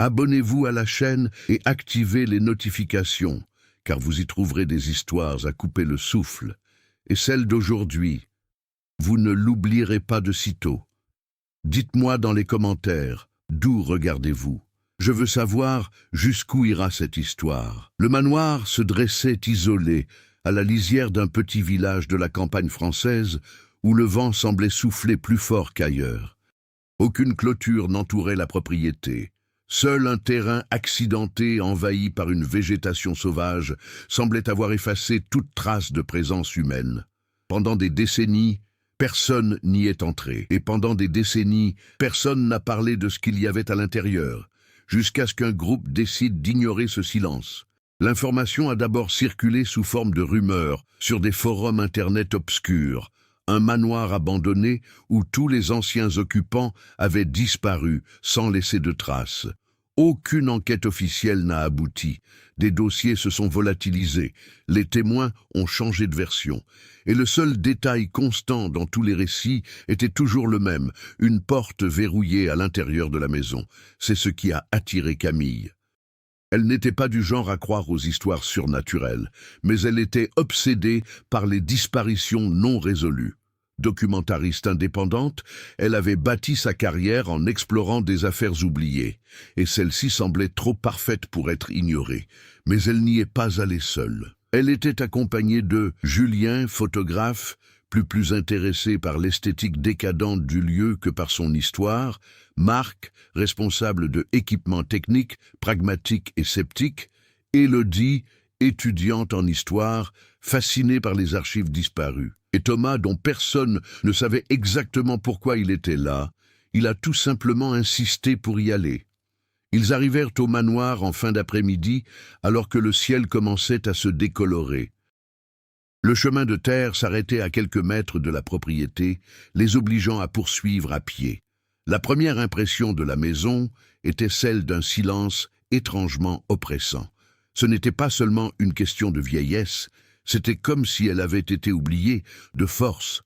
Abonnez-vous à la chaîne et activez les notifications, car vous y trouverez des histoires à couper le souffle. Et celle d'aujourd'hui, vous ne l'oublierez pas de sitôt. Dites-moi dans les commentaires, d'où regardez-vous? Je veux savoir jusqu'où ira cette histoire. Le manoir se dressait isolé, à la lisière d'un petit village de la campagne française, où le vent semblait souffler plus fort qu'ailleurs. Aucune clôture n'entourait la propriété. Seul un terrain accidenté, envahi par une végétation sauvage, semblait avoir effacé toute trace de présence humaine. Pendant des décennies, personne n'y est entré. Et pendant des décennies, personne n'a parlé de ce qu'il y avait à l'intérieur, jusqu'à ce qu'un groupe décide d'ignorer ce silence. L'information a d'abord circulé sous forme de rumeurs sur des forums internet obscurs, un manoir abandonné où tous les anciens occupants avaient disparu sans laisser de traces. Aucune enquête officielle n'a abouti. Des dossiers se sont volatilisés, les témoins ont changé de version. Et le seul détail constant dans tous les récits était toujours le même, une porte verrouillée à l'intérieur de la maison. C'est ce qui a attiré Camille. Elle n'était pas du genre à croire aux histoires surnaturelles, mais elle était obsédée par les disparitions non résolues. Documentariste indépendante, elle avait bâti sa carrière en explorant des affaires oubliées, et celle-ci semblait trop parfaite pour être ignorée. Mais elle n'y est pas allée seule. Elle était accompagnée de Julien, photographe, plus intéressé par l'esthétique décadente du lieu que par son histoire, Marc, responsable de équipements techniques, pragmatique et sceptique, Élodie, étudiante en histoire, fascinée par les archives disparues. Et Thomas, dont personne ne savait exactement pourquoi il était là, il a tout simplement insisté pour y aller. Ils arrivèrent au manoir en fin d'après-midi, alors que le ciel commençait à se décolorer. Le chemin de terre s'arrêtait à quelques mètres de la propriété, les obligeant à poursuivre à pied. La première impression de la maison était celle d'un silence étrangement oppressant. Ce n'était pas seulement une question de vieillesse, c'était comme si elle avait été oubliée de force.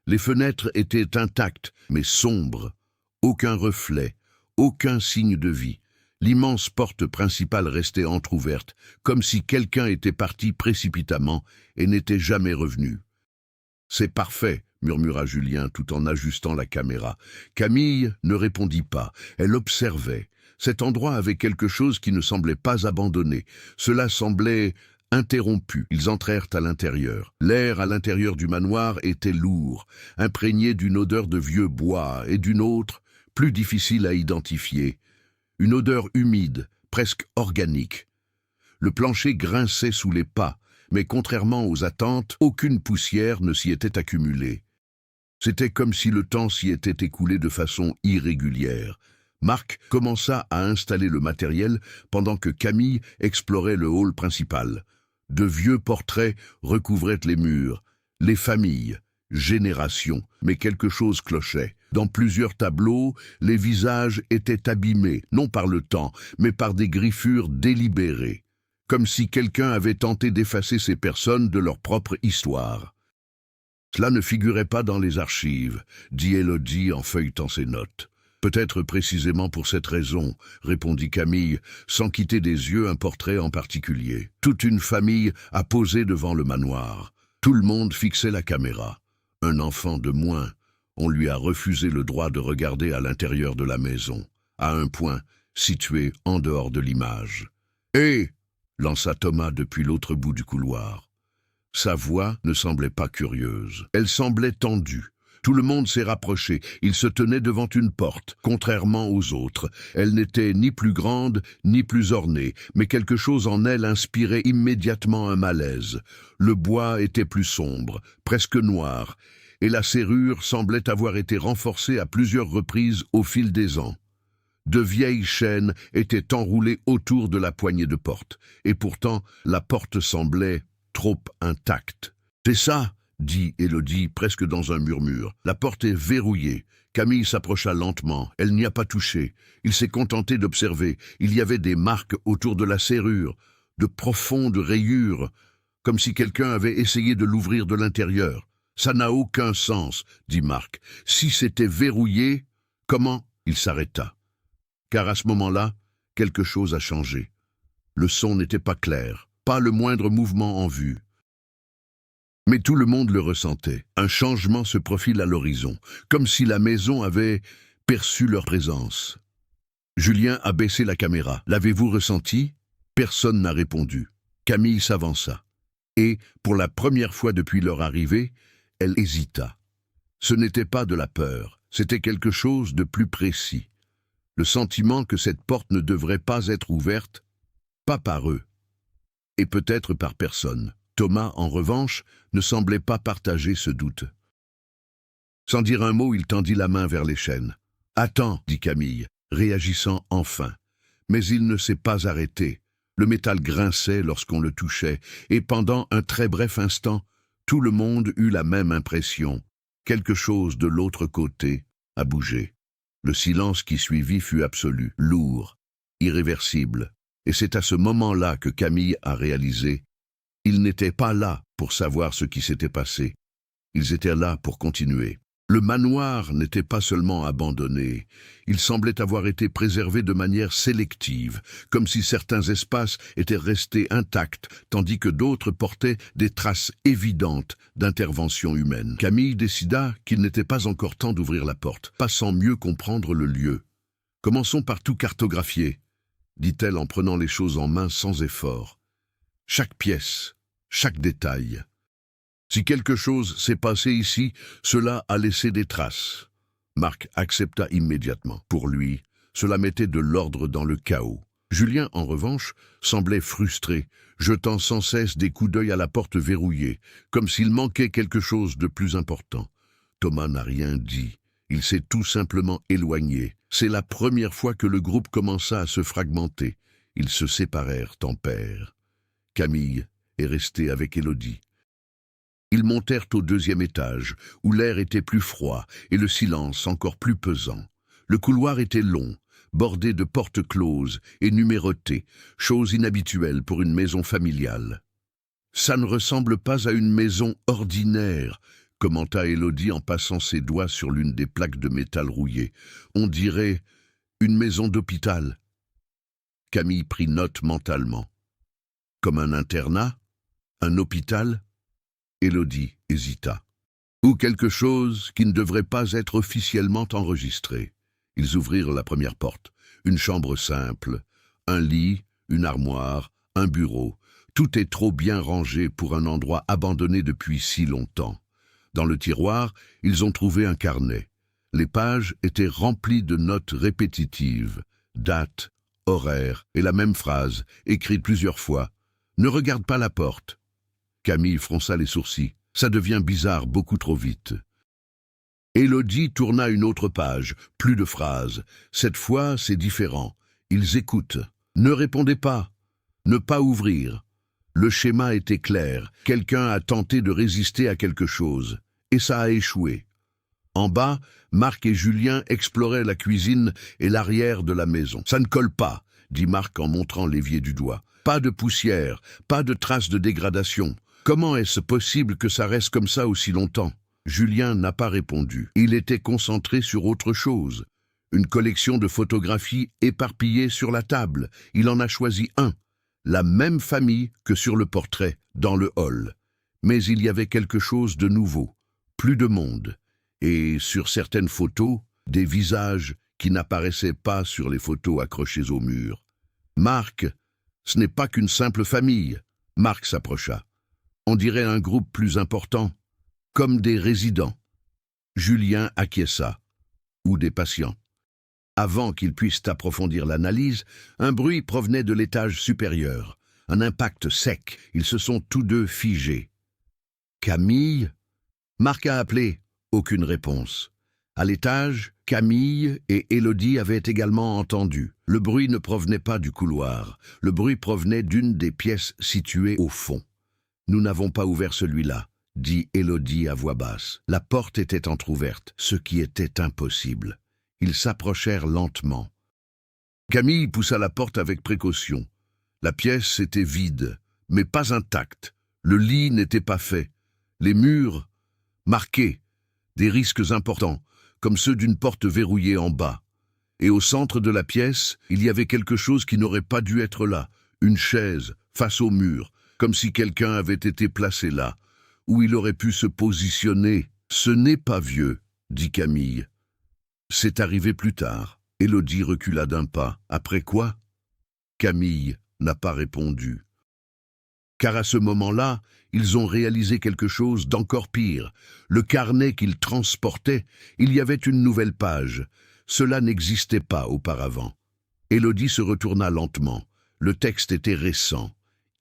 Les fenêtres étaient intactes, mais sombres. Aucun reflet, aucun signe de vie. L'immense porte principale restait entr'ouverte, comme si quelqu'un était parti précipitamment et n'était jamais revenu. « C'est parfait », murmura Julien tout en ajustant la caméra. Camille ne répondit pas, elle observait. Cet endroit avait quelque chose qui ne semblait pas abandonné. Cela semblait interrompu. Ils entrèrent à l'intérieur. L'air à l'intérieur du manoir était lourd, imprégné d'une odeur de vieux bois et d'une autre, plus difficile à identifier. Une odeur humide, presque organique. Le plancher grinçait sous les pas, mais contrairement aux attentes, aucune poussière ne s'y était accumulée. C'était comme si le temps s'y était écoulé de façon irrégulière. Marc commença à installer le matériel pendant que Camille explorait le hall principal. De vieux portraits recouvraient les murs, les familles, générations, mais quelque chose clochait. Dans plusieurs tableaux, les visages étaient abîmés, non par le temps, mais par des griffures délibérées, comme si quelqu'un avait tenté d'effacer ces personnes de leur propre histoire. « Cela ne figurait pas dans les archives », dit Élodie en feuilletant ses notes. « Peut-être précisément pour cette raison », répondit Camille, sans quitter des yeux un portrait en particulier. Toute une famille a posé devant le manoir. Tout le monde fixait la caméra. Un enfant de moins. On lui a refusé le droit de regarder à l'intérieur de la maison, à un point situé en dehors de l'image. « Hé !» lança Thomas depuis l'autre bout du couloir. Sa voix ne semblait pas curieuse. Elle semblait tendue. Tout le monde s'est rapproché. Il se tenait devant une porte, contrairement aux autres. Elle n'était ni plus grande, ni plus ornée, mais quelque chose en elle inspirait immédiatement un malaise. Le bois était plus sombre, presque noir, et la serrure semblait avoir été renforcée à plusieurs reprises au fil des ans. De vieilles chaînes étaient enroulées autour de la poignée de porte, et pourtant la porte semblait trop intacte. « C'est ça !» dit Élodie, presque dans un murmure. « La porte est verrouillée. » Camille s'approcha lentement. Elle n'y a pas touché. Il s'est contenté d'observer. Il y avait des marques autour de la serrure, de profondes rayures, comme si quelqu'un avait essayé de l'ouvrir de l'intérieur. « Ça n'a aucun sens, » dit Marc. « Si c'était verrouillé, comment ?» Il s'arrêta. Car à ce moment-là, quelque chose a changé. Le son n'était pas clair, pas le moindre mouvement en vue. Mais tout le monde le ressentait. Un changement se profile à l'horizon, comme si la maison avait perçu leur présence. Julien a baissé la caméra. « L'avez-vous ressenti ?» Personne n'a répondu. Camille s'avança. Et, pour la première fois depuis leur arrivée, elle hésita. Ce n'était pas de la peur, c'était quelque chose de plus précis. Le sentiment que cette porte ne devrait pas être ouverte, pas par eux, et peut-être par personne. Thomas, en revanche, ne semblait pas partager ce doute. Sans dire un mot, il tendit la main vers les chaînes. « Attends, » dit Camille, réagissant enfin. Mais il ne s'est pas arrêté. Le métal grinçait lorsqu'on le touchait, et pendant un très bref instant, tout le monde eut la même impression. Quelque chose de l'autre côté a bougé. Le silence qui suivit fut absolu, lourd, irréversible. Et c'est à ce moment-là que Camille a réalisé. Ils n'étaient pas là pour savoir ce qui s'était passé. Ils étaient là pour continuer. Le manoir n'était pas seulement abandonné, il semblait avoir été préservé de manière sélective, comme si certains espaces étaient restés intacts, tandis que d'autres portaient des traces évidentes d'intervention humaine. Camille décida qu'il n'était pas encore temps d'ouvrir la porte, pas sans mieux comprendre le lieu. « Commençons par tout cartographier », dit-elle en prenant les choses en main sans effort. Chaque pièce, chaque détail. Si quelque chose s'est passé ici, cela a laissé des traces. Marc accepta immédiatement. Pour lui, cela mettait de l'ordre dans le chaos. Julien, en revanche, semblait frustré, jetant sans cesse des coups d'œil à la porte verrouillée, comme s'il manquait quelque chose de plus important. Thomas n'a rien dit. Il s'est tout simplement éloigné. C'est la première fois que le groupe commença à se fragmenter. Ils se séparèrent en paires. Camille est restée avec Élodie. Ils montèrent au 2e étage, où l'air était plus froid et le silence encore plus pesant. Le couloir était long, bordé de portes closes et numérotées, chose inhabituelle pour une maison familiale. « Ça ne ressemble pas à une maison ordinaire », commenta Élodie en passant ses doigts sur l'une des plaques de métal rouillées. « On dirait une maison d'hôpital. » Camille prit note mentalement. « Comme un internat? Un hôpital ?» Élodie hésita. Ou quelque chose qui ne devrait pas être officiellement enregistré. Ils ouvrirent la première porte. Une chambre simple, un lit, une armoire, un bureau. Tout est trop bien rangé pour un endroit abandonné depuis si longtemps. Dans le tiroir, ils ont trouvé un carnet. Les pages étaient remplies de notes répétitives, date, horaire et la même phrase, écrite plusieurs fois. « Ne regarde pas la porte ». Camille fronça les sourcils. Ça devient bizarre beaucoup trop vite. Élodie tourna une autre page, plus de phrases. Cette fois, c'est différent. Ils écoutent. Ne répondez pas. Ne pas ouvrir. Le schéma était clair. Quelqu'un a tenté de résister à quelque chose. Et ça a échoué. En bas, Marc et Julien exploraient la cuisine et l'arrière de la maison. « Ça ne colle pas », dit Marc en montrant l'évier du doigt. « Pas de poussière, pas de traces de dégradation. Comment est-ce possible que ça reste comme ça aussi longtemps ?» Julien n'a pas répondu. Il était concentré sur autre chose. Une collection de photographies éparpillées sur la table. Il en a choisi un. La même famille que sur le portrait, dans le hall. Mais il y avait quelque chose de nouveau. Plus de monde. Et sur certaines photos, des visages qui n'apparaissaient pas sur les photos accrochées au mur. « Marc, ce n'est pas qu'une simple famille. » Marc s'approcha. On dirait un groupe plus important, comme des résidents. Julien acquiesça, ou des patients. Avant qu'ils puissent approfondir l'analyse, un bruit provenait de l'étage supérieur. Un impact sec, ils se sont tous deux figés. Camille? Marc a appelé, aucune réponse. À l'étage, Camille et Élodie avaient également entendu. Le bruit ne provenait pas du couloir, le bruit provenait d'une des pièces situées au fond. « Nous n'avons pas ouvert celui-là », dit Élodie à voix basse. La porte était entr'ouverte, ce qui était impossible. Ils s'approchèrent lentement. Camille poussa la porte avec précaution. La pièce était vide, mais pas intacte. Le lit n'était pas fait. Les murs, marqués, des risques importants, comme ceux d'une porte verrouillée en bas. Et au centre de la pièce, il y avait quelque chose qui n'aurait pas dû être là, une chaise, face au mur, comme si quelqu'un avait été placé là, où il aurait pu se positionner. « Ce n'est pas vieux », dit Camille. « C'est arrivé plus tard. » Élodie recula d'un pas. « Après quoi ?» Camille n'a pas répondu. Car à ce moment-là, ils ont réalisé quelque chose d'encore pire. Le carnet qu'ils transportaient, il y avait une nouvelle page. Cela n'existait pas auparavant. Élodie se retourna lentement. Le texte était récent,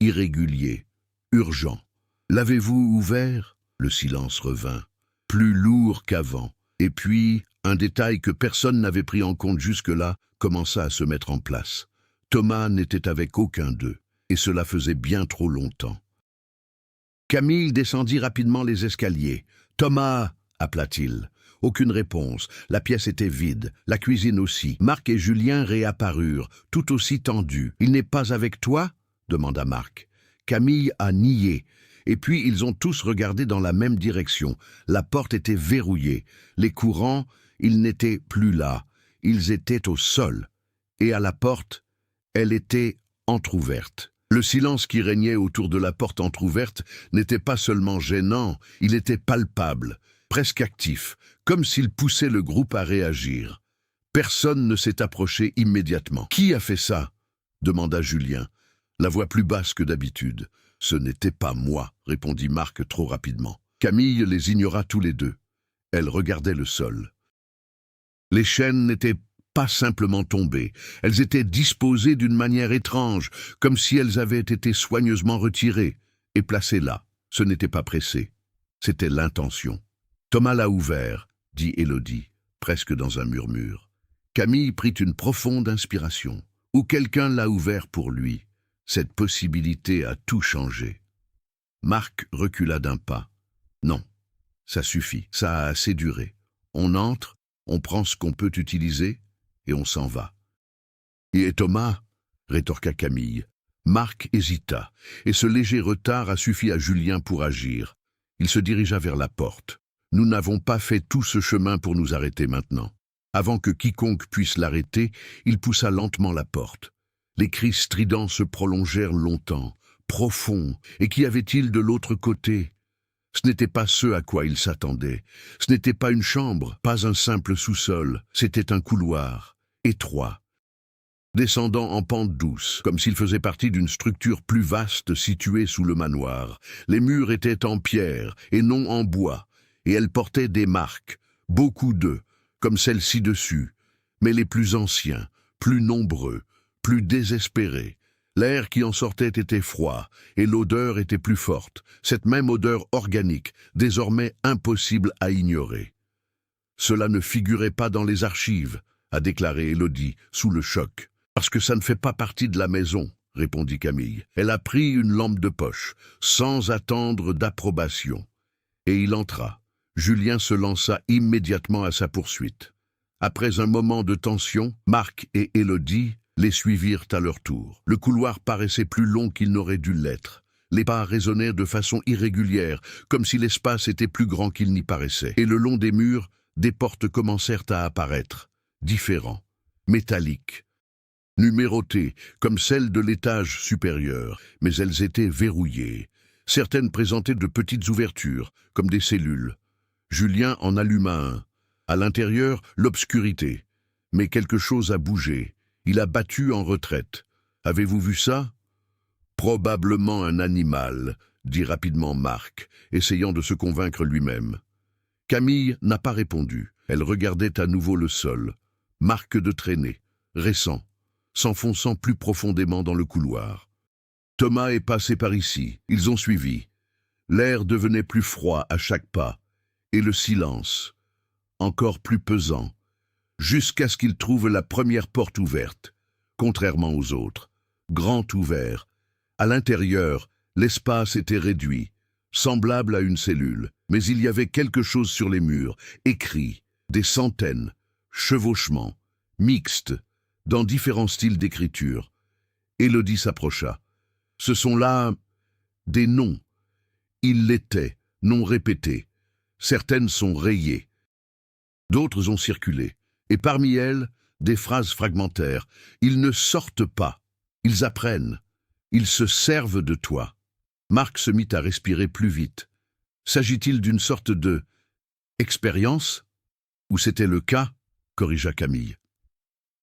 irrégulier, urgent. « L'avez-vous ouvert ?» Le silence revint, plus lourd qu'avant. Et puis, un détail que personne n'avait pris en compte jusque-là commença à se mettre en place. Thomas n'était avec aucun d'eux, et cela faisait bien trop longtemps. Camille descendit rapidement les escaliers. « Thomas !» appela-t-il. Aucune réponse. La pièce était vide, la cuisine aussi. Marc et Julien réapparurent, tout aussi tendus. « Il n'est pas avec toi ?» demanda Marc. Camille a nié. Et puis ils ont tous regardé dans la même direction. La porte était verrouillée. Les courants, ils n'étaient plus là. Ils étaient au sol. Et à la porte, elle était entr'ouverte. Le silence qui régnait autour de la porte entr'ouverte n'était pas seulement gênant, il était palpable, presque actif, comme s'il poussait le groupe à réagir. Personne ne s'est approché immédiatement. « Qui a fait ça ?» demanda Julien, la voix plus basse que d'habitude. « Ce n'était pas moi », répondit Marc trop rapidement. Camille les ignora tous les deux. Elle regardait le sol. Les chaînes n'étaient pas simplement tombées, elles étaient disposées d'une manière étrange, comme si elles avaient été soigneusement retirées et placées là. Ce n'était pas pressé, c'était l'intention. « Thomas l'a ouvert », dit Élodie, presque dans un murmure. Camille prit une profonde inspiration. Ou quelqu'un l'a ouvert pour lui. Cette possibilité a tout changé. Marc recula d'un pas. « Non, ça suffit, ça a assez duré. On entre, on prend ce qu'on peut utiliser, et on s'en va. »« Et Thomas ?» rétorqua Camille. Marc hésita, et ce léger retard a suffi à Julien pour agir. Il se dirigea vers la porte. « Nous n'avons pas fait tout ce chemin pour nous arrêter maintenant. » Avant que quiconque puisse l'arrêter, il poussa lentement la porte. Les cris stridents se prolongèrent longtemps, profonds, et qu'y avait-il de l'autre côté ? Ce n'était pas ce à quoi il s'attendait. Ce n'était pas une chambre, pas un simple sous-sol, c'était un couloir, étroit, descendant en pente douce, comme s'il faisait partie d'une structure plus vaste située sous le manoir. Les murs étaient en pierre et non en bois, et elles portaient des marques, beaucoup d'eux, comme celles ci-dessus, mais les plus anciens, plus nombreux, plus désespérés. L'air qui en sortait était froid, et l'odeur était plus forte, cette même odeur organique, désormais impossible à ignorer. « Cela ne figurait pas dans les archives », a déclaré Élodie, sous le choc. « Parce que ça ne fait pas partie de la maison », répondit Camille. Elle a pris une lampe de poche, sans attendre d'approbation. Et il entra. Julien se lança immédiatement à sa poursuite. Après un moment de tension, Marc et Élodie les suivirent à leur tour. Le couloir paraissait plus long qu'il n'aurait dû l'être. Les pas résonnèrent de façon irrégulière, comme si l'espace était plus grand qu'il n'y paraissait. Et le long des murs, des portes commencèrent à apparaître, différents, métalliques, numérotées, comme celles de l'étage supérieur, mais elles étaient verrouillées. Certaines présentaient de petites ouvertures, comme des cellules. Julien en alluma un. À l'intérieur, l'obscurité. Mais quelque chose a bougé. Il a battu en retraite. Avez-vous vu ça ? Probablement un animal, dit rapidement Marc, essayant de se convaincre lui-même. Camille n'a pas répondu. Elle regardait à nouveau le sol. Marque de traînée, récent, s'enfonçant plus profondément dans le couloir. Thomas est passé par ici. Ils ont suivi. L'air devenait plus froid à chaque pas, et le silence, encore plus pesant, jusqu'à ce qu'ils trouvent la première porte ouverte, contrairement aux autres, grand ouvert. À l'intérieur, l'espace était réduit, semblable à une cellule, mais il y avait quelque chose sur les murs, écrit, des centaines, chevauchements, mixtes, dans différents styles d'écriture. Élodie s'approcha. Ce sont là des noms. Ils l'étaient, noms répétés. Certaines sont rayées. D'autres ont circulé. Et parmi elles, des phrases fragmentaires. Ils ne sortent pas, ils apprennent, ils se servent de toi. Marc se mit à respirer plus vite. S'agit-il d'une sorte de expérience? Ou c'était le cas? Corrigea Camille.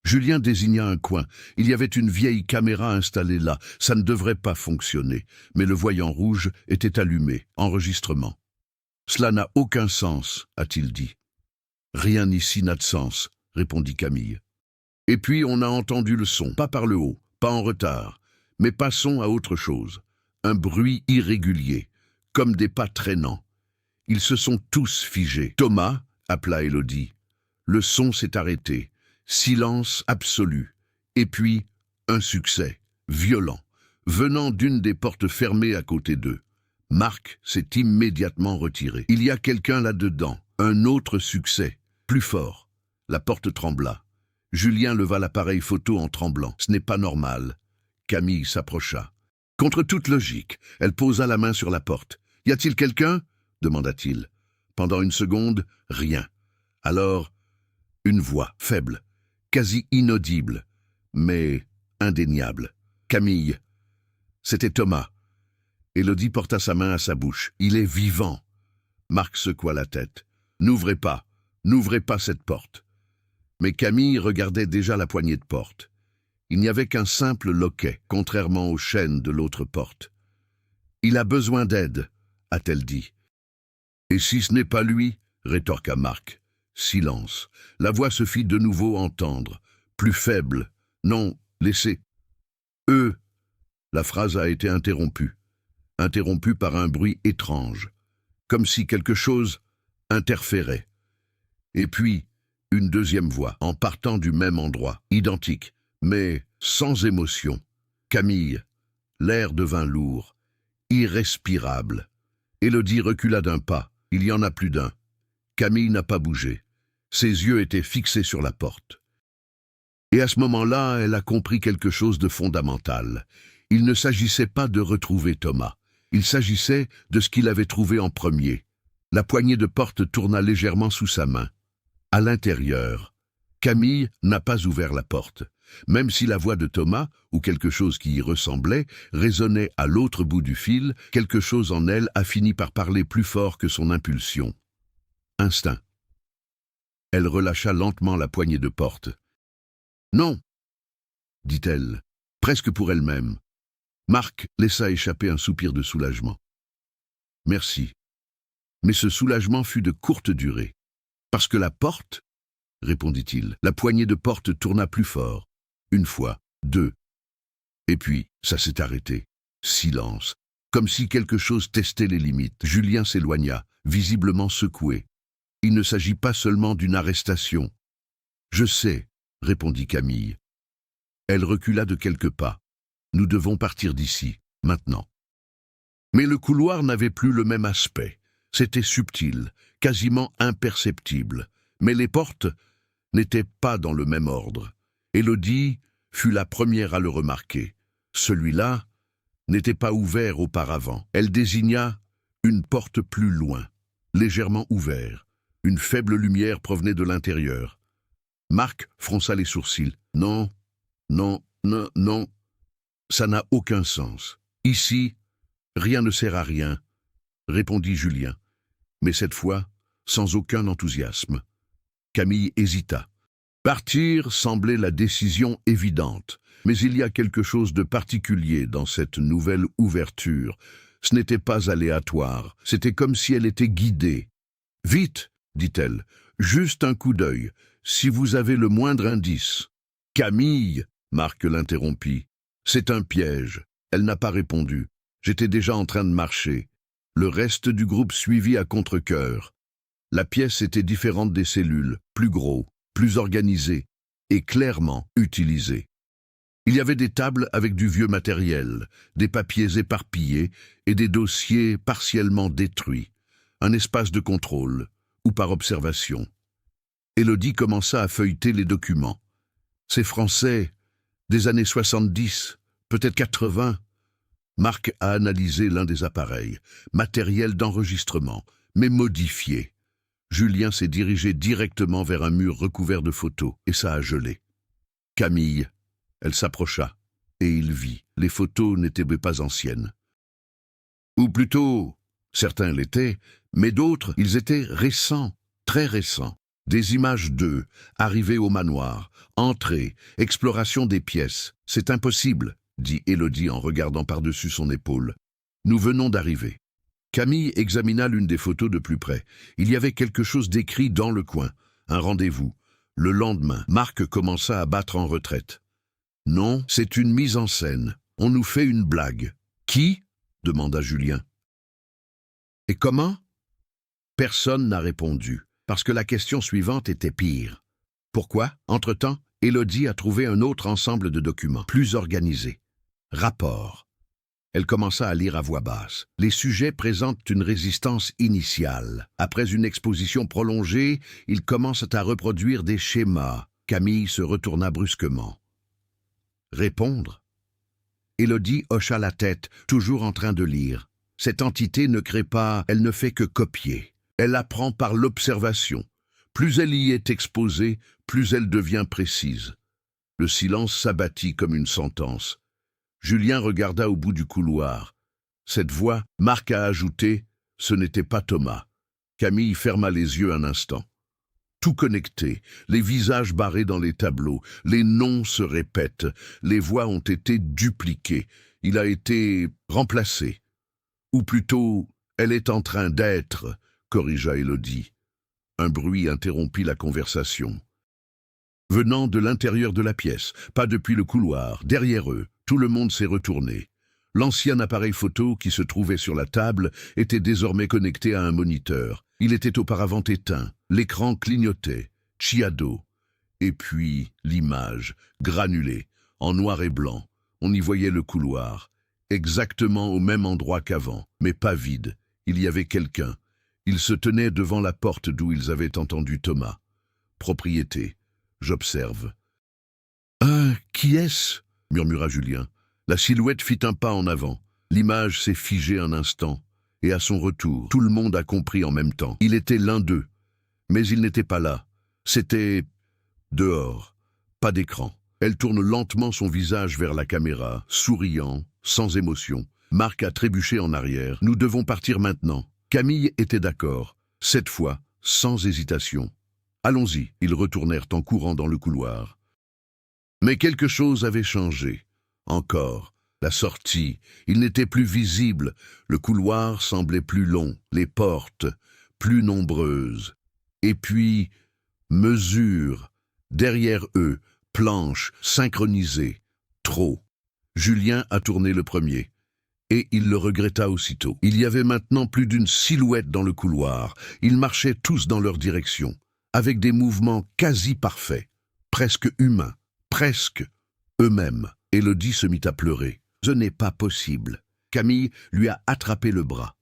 Julien désigna un coin. Il y avait une vieille caméra installée là. Ça ne devrait pas fonctionner. Mais le voyant rouge était allumé. Enregistrement. Cela n'a aucun sens, a-t-il dit. Rien ici n'a de sens, répondit Camille. Et puis on a entendu le son, pas par le haut, pas en retard. Mais passons à autre chose. Un bruit irrégulier, comme des pas traînants. Ils se sont tous figés. Thomas, appela Élodie. Le son s'est arrêté. Silence absolu. Et puis, un succès, violent, venant d'une des portes fermées à côté d'eux. Marc s'est immédiatement retiré. Il y a quelqu'un là-dedans. Un autre succès, plus fort. La porte trembla. Julien leva l'appareil photo en tremblant. Ce n'est pas normal. Camille s'approcha. Contre toute logique, elle posa la main sur la porte. « Y a-t-il quelqu'un » demanda-t-il. Pendant une seconde, rien. Alors, une voix faible, quasi inaudible, mais indéniable. « Camille !» C'était Thomas. Élodie porta sa main à sa bouche. « Il est vivant !» Marc secoua la tête. « N'ouvrez pas cette porte. » Mais Camille regardait déjà la poignée de porte. Il n'y avait qu'un simple loquet, contrairement aux chaînes de l'autre porte. « Il a besoin d'aide », a-t-elle dit. « Et si ce n'est pas lui ?» rétorqua Marc. Silence. La voix se fit de nouveau entendre, plus faible. « Non, laissez. » « Eux » La phrase a été interrompue par un bruit étrange, comme si quelque chose interférait. Et puis, une deuxième voix, en partant du même endroit, identique, mais sans émotion. Camille. L'air devint lourd, irrespirable. Élodie recula d'un pas. Il y en a plus d'un. Camille n'a pas bougé. Ses yeux étaient fixés sur la porte. Et à ce moment-là, elle a compris quelque chose de fondamental. Il ne s'agissait pas de retrouver Thomas. Il s'agissait de ce qu'il avait trouvé en premier. La poignée de porte tourna légèrement sous sa main. À l'intérieur, Camille n'a pas ouvert la porte, même si la voix de Thomas, ou quelque chose qui y ressemblait, résonnait à l'autre bout du fil, quelque chose en elle a fini par parler plus fort que son impulsion. Instinct. Elle relâcha lentement la poignée de porte. « Non !» dit-elle, presque pour elle-même. Marc laissa échapper un soupir de soulagement. « Merci. » Mais ce soulagement fut de courte durée. « Parce que la porte ?» répondit-il. La poignée de porte tourna plus fort. Une fois, deux. Et puis, ça s'est arrêté. Silence. Comme si quelque chose testait les limites. Julien s'éloigna, visiblement secoué. Il ne s'agit pas seulement d'une arrestation. « Je sais », répondit Camille. Elle recula de quelques pas. « Nous devons partir d'ici, maintenant. » Mais le couloir n'avait plus le même aspect. C'était subtil, quasiment imperceptible. Mais les portes n'étaient pas dans le même ordre. Élodie fut la première à le remarquer. Celui-là n'était pas ouvert auparavant. Elle désigna une porte plus loin, légèrement ouverte. Une faible lumière provenait de l'intérieur. Marc fronça les sourcils. « Non, non, non, non. Ça n'a aucun sens. Ici, rien ne sert à rien, » répondit Julien. Mais cette fois, sans aucun enthousiasme. Camille hésita. Partir semblait la décision évidente, mais il y a quelque chose de particulier dans cette nouvelle ouverture. Ce n'était pas aléatoire, c'était comme si elle était guidée. « Vite !» dit-elle, « juste un coup d'œil, si vous avez le moindre indice. »« Camille !» Marc l'interrompit. « C'est un piège. » Elle n'a pas répondu. J'étais déjà en train de marcher. Le reste du groupe suivit à contre-cœur. La pièce était différente des cellules, plus gros, plus organisé et clairement utilisé. Il y avait des tables avec du vieux matériel, des papiers éparpillés et des dossiers partiellement détruits. Un espace de contrôle, ou par observation. Élodie commença à feuilleter les documents. Ces Français, des années 70, peut-être 80. Marc a analysé l'un des appareils, matériel d'enregistrement, mais modifié. Julien s'est dirigé directement vers un mur recouvert de photos, et ça a gelé. Camille, elle s'approcha, et il vit. Les photos n'étaient pas anciennes. Ou plutôt, certains l'étaient, mais d'autres, ils étaient récents, très récents. Des images d'eux, arrivés au manoir, entrée, exploration des pièces. C'est impossible, dit Élodie en regardant par-dessus son épaule. Nous venons d'arriver. Camille examina l'une des photos de plus près. Il y avait quelque chose d'écrit dans le coin. Un rendez-vous. Le lendemain, Marc commença à battre en retraite. Non, c'est une mise en scène. On nous fait une blague. Qui ? Demanda Julien. Et comment ? Personne n'a répondu, parce que la question suivante était pire. Pourquoi ? Entre-temps, Élodie a trouvé un autre ensemble de documents, plus organisés. Rapport. Elle commença à lire à voix basse. Les sujets présentent une résistance initiale. Après une exposition prolongée, ils commencent à reproduire des schémas. Camille se retourna brusquement. Répondre ? Élodie hocha la tête, toujours en train de lire. Cette entité ne crée pas, elle ne fait que copier. Elle apprend par l'observation. Plus elle y est exposée, plus elle devient précise. Le silence s'abattit comme une sentence. Julien regarda au bout du couloir. Cette voix, Marc a ajouté, ce n'était pas Thomas. Camille ferma les yeux un instant. Tout connecté, les visages barrés dans les tableaux, les noms se répètent, les voix ont été dupliquées, il a été remplacé. Ou plutôt, elle est en train d'être, corrigea Élodie. Un bruit interrompit la conversation. Venant de l'intérieur de la pièce, pas depuis le couloir, derrière eux, tout le monde s'est retourné. L'ancien appareil photo qui se trouvait sur la table était désormais connecté à un moniteur. Il était auparavant éteint, l'écran clignotait, chiado. Et puis l'image, granulée, en noir et blanc. On y voyait le couloir, exactement au même endroit qu'avant, mais pas vide. Il y avait quelqu'un. Il se tenait devant la porte d'où ils avaient entendu Thomas. Propriété. J'observe. « Qui est-ce » murmura Julien. La silhouette fit un pas en avant. L'image s'est figée un instant. Et à son retour, tout le monde a compris en même temps. Il était l'un d'eux. Mais il n'était pas là. C'était dehors. Pas d'écran. Elle tourne lentement son visage vers la caméra, souriant, sans émotion. Marc a trébuché en arrière. Nous devons partir maintenant. Camille était d'accord. Cette fois, sans hésitation. Allons-y. Ils retournèrent en courant dans le couloir. Mais quelque chose avait changé. Encore. La sortie. Il n'était plus visible. Le couloir semblait plus long. Les portes, plus nombreuses. Et puis, mesure. Derrière eux, planches, synchronisées. Trop. Julien a tourné le premier. Et il le regretta aussitôt. Il y avait maintenant plus d'une silhouette dans le couloir. Ils marchaient tous dans leur direction, avec des mouvements quasi parfaits, presque humains, presque eux-mêmes. Élodie se mit à pleurer. Ce n'est pas possible. Camille lui a attrapé le bras.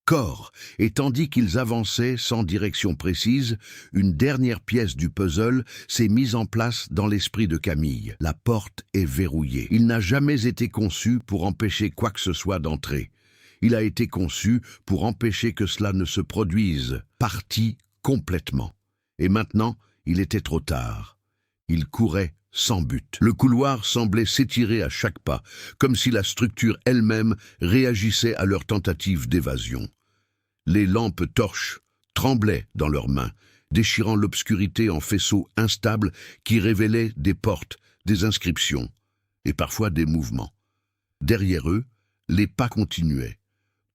Corps, et tandis qu'ils avançaient sans direction précise, une dernière pièce du puzzle s'est mise en place dans l'esprit de Camille. La porte est verrouillée. Il n'a jamais été conçu pour empêcher quoi que ce soit d'entrer. Il a été conçu pour empêcher que cela ne se produise, parti complètement. Et maintenant, il était trop tard. Il courait sans but. Le couloir semblait s'étirer à chaque pas, comme si la structure elle-même réagissait à leur tentative d'évasion. Les lampes torches tremblaient dans leurs mains, déchirant l'obscurité en faisceaux instables qui révélaient des portes, des inscriptions, et parfois des mouvements. Derrière eux, les pas continuaient,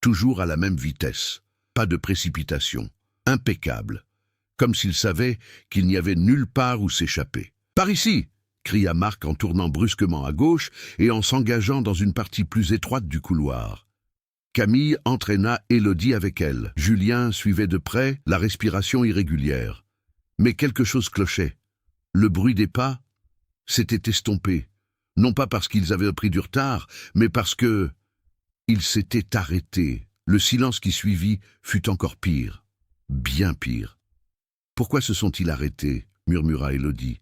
toujours à la même vitesse, pas de précipitation, impeccable, comme s'ils savaient qu'il n'y avait nulle part où s'échapper. « Par ici !» cria Marc en tournant brusquement à gauche et en s'engageant dans une partie plus étroite du couloir. Camille entraîna Élodie avec elle. Julien suivait de près, la respiration irrégulière. Mais quelque chose clochait. Le bruit des pas s'était estompé, non pas parce qu'ils avaient pris du retard, mais parce que ils s'étaient arrêtés. Le silence qui suivit fut encore pire, bien pire. « Pourquoi se sont-ils arrêtés » murmura Élodie.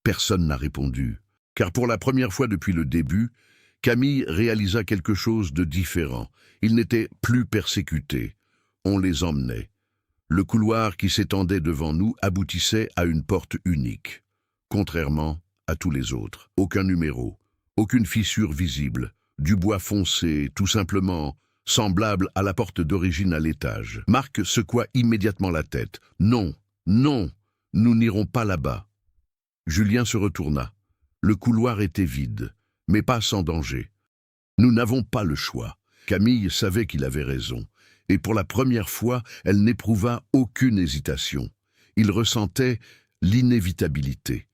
Personne n'a répondu, car pour la première fois depuis le début, Camille réalisa quelque chose de différent. Ils n'étaient plus persécutés. On les emmenait. Le couloir qui s'étendait devant nous aboutissait à une porte unique, contrairement à tous les autres. Aucun numéro, aucune fissure visible, du bois foncé, tout simplement semblable à la porte d'origine à l'étage. Marc secoua immédiatement la tête. « Non, non, nous n'irons pas là-bas. » Julien se retourna. Le couloir était vide, mais pas sans danger. Nous n'avons pas le choix. Camille savait qu'il avait raison, et pour la première fois, elle n'éprouva aucune hésitation. Il ressentait l'inévitabilité.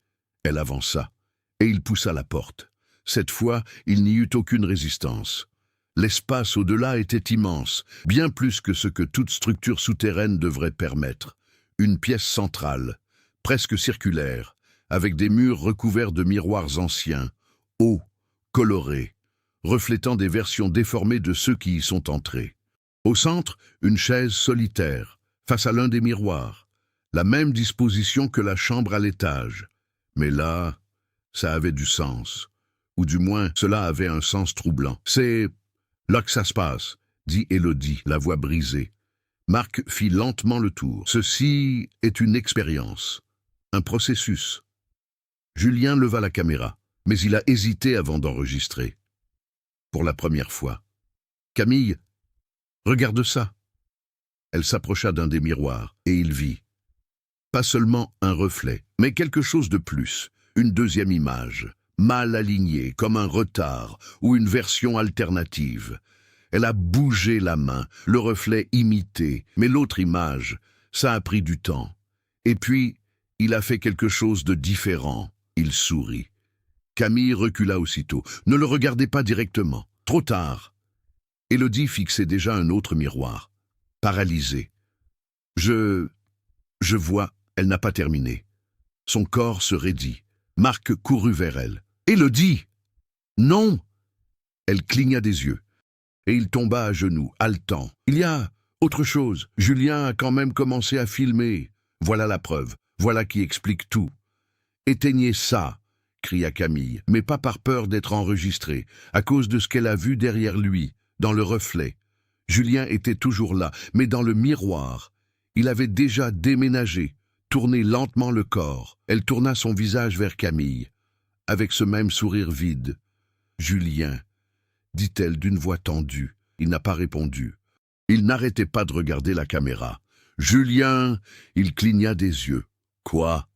Elle avança, et il poussa la porte. Cette fois, il n'y eut aucune résistance. L'espace au-delà était immense, bien plus que ce que toute structure souterraine devrait permettre. Une pièce centrale, presque circulaire, avec des murs recouverts de miroirs anciens, hauts, colorés, reflétant des versions déformées de ceux qui y sont entrés. Au centre, une chaise solitaire, face à l'un des miroirs, la même disposition que la chambre à l'étage. Mais là, ça avait du sens, ou du moins cela avait un sens troublant. « C'est là que ça se passe », dit Élodie, la voix brisée. Marc fit lentement le tour. « Ceci est une expérience, un processus. » Julien leva la caméra, mais il a hésité avant d'enregistrer. Pour la première fois. « Camille, regarde ça !» Elle s'approcha d'un des miroirs, et il vit. Pas seulement un reflet, mais quelque chose de plus, une deuxième image, mal alignée, comme un retard ou une version alternative. Elle a bougé la main, le reflet imité, mais l'autre image, ça a pris du temps. Et puis, il a fait quelque chose de différent. Il sourit. Camille recula aussitôt. Ne le regardez pas directement. Trop tard. Élodie fixait déjà un autre miroir. Paralysée. Je vois, elle n'a pas terminé. Son corps se raidit. Marc courut vers elle. Élodie! Non! Elle cligna des yeux. Et il tomba à genoux, haletant. Il y a autre chose. Julien a quand même commencé à filmer. Voilà la preuve. Voilà qui explique tout. Éteignez ça! Cria Camille, mais pas par peur d'être enregistrée, à cause de ce qu'elle a vu derrière lui, dans le reflet. Julien était toujours là, mais dans le miroir. Il avait déjà déménagé, tourné lentement le corps. Elle tourna son visage vers Camille, avec ce même sourire vide. « Julien », dit-elle d'une voix tendue. Il n'a pas répondu. Il n'arrêtait pas de regarder la caméra. « Julien !» Il cligna des yeux. « Quoi ?»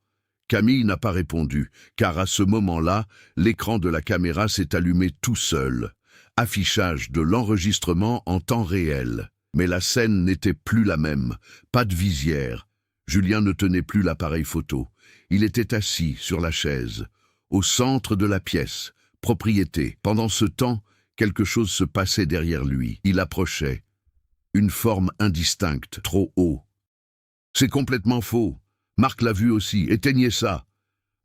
Camille n'a pas répondu, car à ce moment-là, l'écran de la caméra s'est allumé tout seul. Affichage de l'enregistrement en temps réel. Mais la scène n'était plus la même, pas de visière. Julien ne tenait plus l'appareil photo. Il était assis sur la chaise, au centre de la pièce, propriété. Pendant ce temps, quelque chose se passait derrière lui. Il approchait. Une forme indistincte, trop haut. C'est complètement faux. Marc l'a vu aussi. Éteignez ça.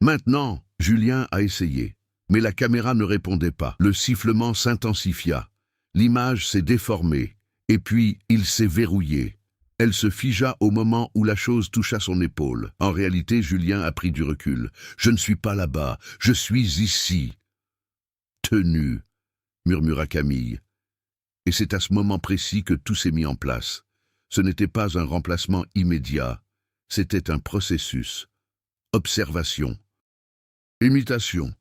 Maintenant, Julien a essayé. Mais la caméra ne répondait pas. Le sifflement s'intensifia. L'image s'est déformée. Et puis, il s'est verrouillé. Elle se figea au moment où la chose toucha son épaule. En réalité, Julien a pris du recul. « Je ne suis pas là-bas. Je suis ici. »« Tenu », murmura Camille. Et c'est à ce moment précis que tout s'est mis en place. Ce n'était pas un remplacement immédiat. C'était un processus. Observation. Imitation.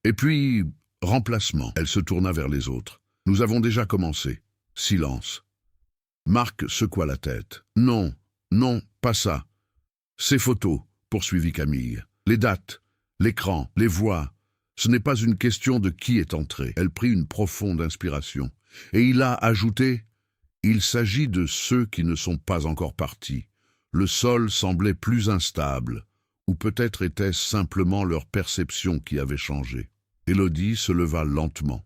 Et puis, remplacement. Elle se tourna vers les autres. « Nous avons déjà commencé. » Silence. Marc secoua la tête. « Non, non, pas ça. Ces photos, » poursuivit Camille. « Les dates, l'écran, les voix. Ce n'est pas une question de qui est entré. » Elle prit une profonde inspiration. Et il a ajouté « Il s'agit de ceux qui ne sont pas encore partis. » Le sol semblait plus instable, ou peut-être était-ce simplement leur perception qui avait changé. Élodie se leva lentement.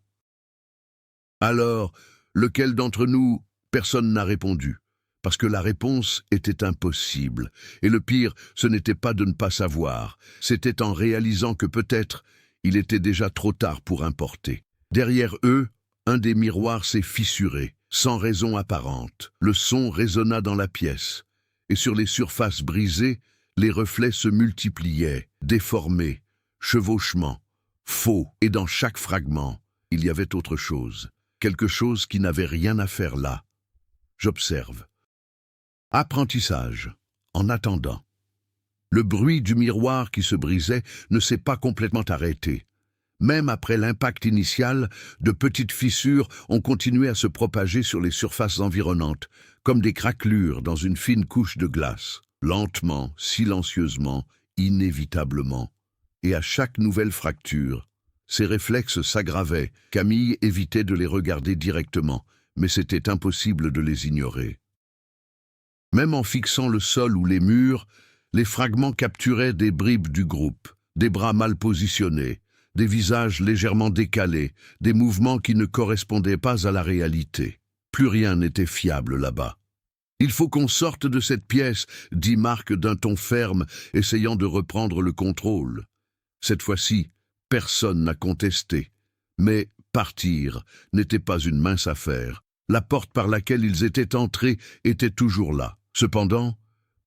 « Alors, lequel d'entre nous ?» Personne n'a répondu, parce que la réponse était impossible. Et le pire, ce n'était pas de ne pas savoir, c'était en réalisant que peut-être il était déjà trop tard pour importer. Derrière eux, un des miroirs s'est fissuré, sans raison apparente. Le son résonna dans la pièce, et sur les surfaces brisées, les reflets se multipliaient, déformés, chevauchements, faux. Et dans chaque fragment, il y avait autre chose, quelque chose qui n'avait rien à faire là. J'observe. Apprentissage. En attendant. Le bruit du miroir qui se brisait ne s'est pas complètement arrêté. Même après l'impact initial, de petites fissures ont continué à se propager sur les surfaces environnantes, comme des craquelures dans une fine couche de glace, lentement, silencieusement, inévitablement. Et à chaque nouvelle fracture, ses réflexes s'aggravaient. Camille évitait de les regarder directement, mais c'était impossible de les ignorer. Même en fixant le sol ou les murs, les fragments capturaient des bribes du groupe, des bras mal positionnés, des visages légèrement décalés, des mouvements qui ne correspondaient pas à la réalité. Plus rien n'était fiable là-bas. « Il faut qu'on sorte de cette pièce », dit Marc d'un ton ferme, essayant de reprendre le contrôle. Cette fois-ci, personne n'a contesté. Mais partir n'était pas une mince affaire. La porte par laquelle ils étaient entrés était toujours là. Cependant,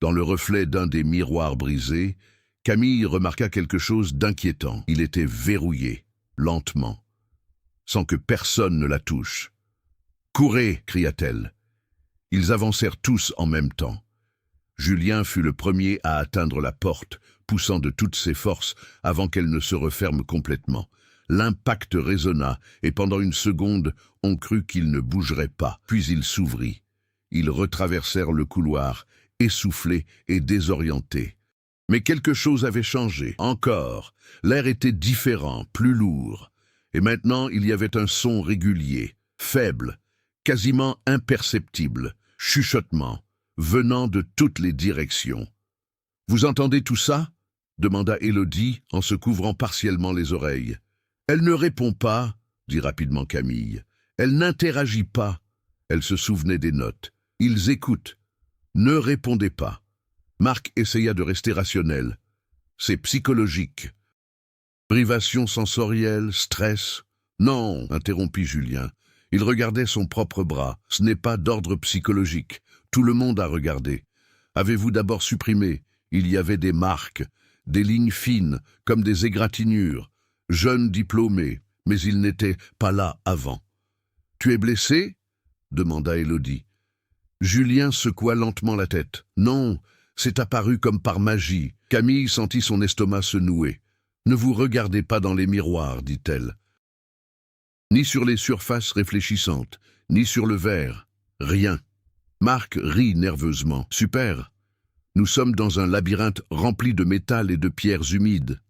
dans le reflet d'un des miroirs brisés, Camille remarqua quelque chose d'inquiétant. Il était verrouillé, lentement, sans que personne ne la touche. « Courez !» cria-t-elle. Ils avancèrent tous en même temps. Julien fut le premier à atteindre la porte, poussant de toutes ses forces avant qu'elle ne se referme complètement. L'impact résonna, et pendant une seconde, on crut qu'il ne bougerait pas. Puis il s'ouvrit. Ils retraversèrent le couloir, essoufflés et désorientés. Mais quelque chose avait changé. Encore, l'air était différent, plus lourd. Et maintenant, il y avait un son régulier, faible, quasiment imperceptible, chuchotement, venant de toutes les directions. « Vous entendez tout ça ?» demanda Élodie en se couvrant partiellement les oreilles. « Elle ne répond pas, » dit rapidement Camille. « Elle n'interagit pas. » Elle se souvenait des notes. « Ils écoutent. Ne répondez pas. » Marc essaya de rester rationnel. « C'est psychologique. » « Privation sensorielle, stress. »« Non, » interrompit Julien. Il regardait son propre bras. « Ce n'est pas d'ordre psychologique. Tout le monde a regardé. Avez-vous d'abord supprimé? Il y avait des marques, des lignes fines, comme des égratignures. Jeune diplômé, mais il n'était pas là avant. « Tu es blessé ?» demanda Élodie. Julien secoua lentement la tête. « Non, c'est apparu comme par magie. » Camille sentit son estomac se nouer. « Ne vous regardez pas dans les miroirs, dit-elle. Ni sur les surfaces réfléchissantes, ni sur le verre. Rien. » Marc rit nerveusement. « Super. Nous sommes dans un labyrinthe rempli de métal et de pierres humides. »«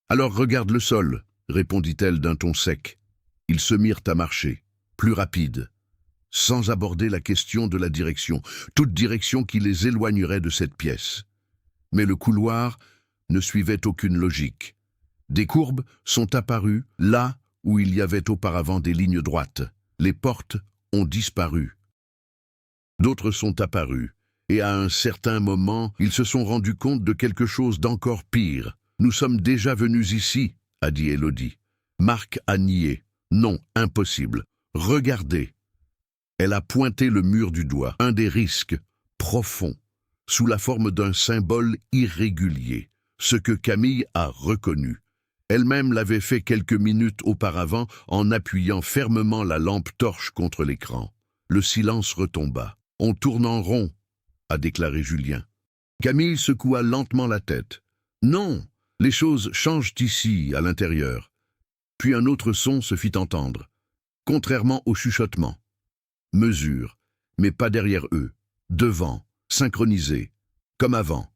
Alors regarde le sol, » répondit-elle d'un ton sec. Ils se mirent à marcher, plus rapide, sans aborder la question de la direction, toute direction qui les éloignerait de cette pièce. Mais le couloir ne suivait aucune logique. Des courbes sont apparues là où il y avait auparavant des lignes droites. Les portes ont disparu. D'autres sont apparues, et à un certain moment, ils se sont rendus compte de quelque chose d'encore pire. « Nous sommes déjà venus ici, » a dit Élodie. Marc a nié. « Non, impossible. Regardez. » Elle a pointé le mur du doigt, un des risques, profond, sous la forme d'un symbole irrégulier, ce que Camille a reconnu. Elle-même l'avait fait quelques minutes auparavant en appuyant fermement la lampe torche contre l'écran. Le silence retomba. « On tourne en rond, » a déclaré Julien. Camille secoua lentement la tête. « Non, les choses changent ici, à l'intérieur. » Puis un autre son se fit entendre, contrairement au chuchotement. Mesure, mais pas derrière eux, devant, synchronisé, comme avant.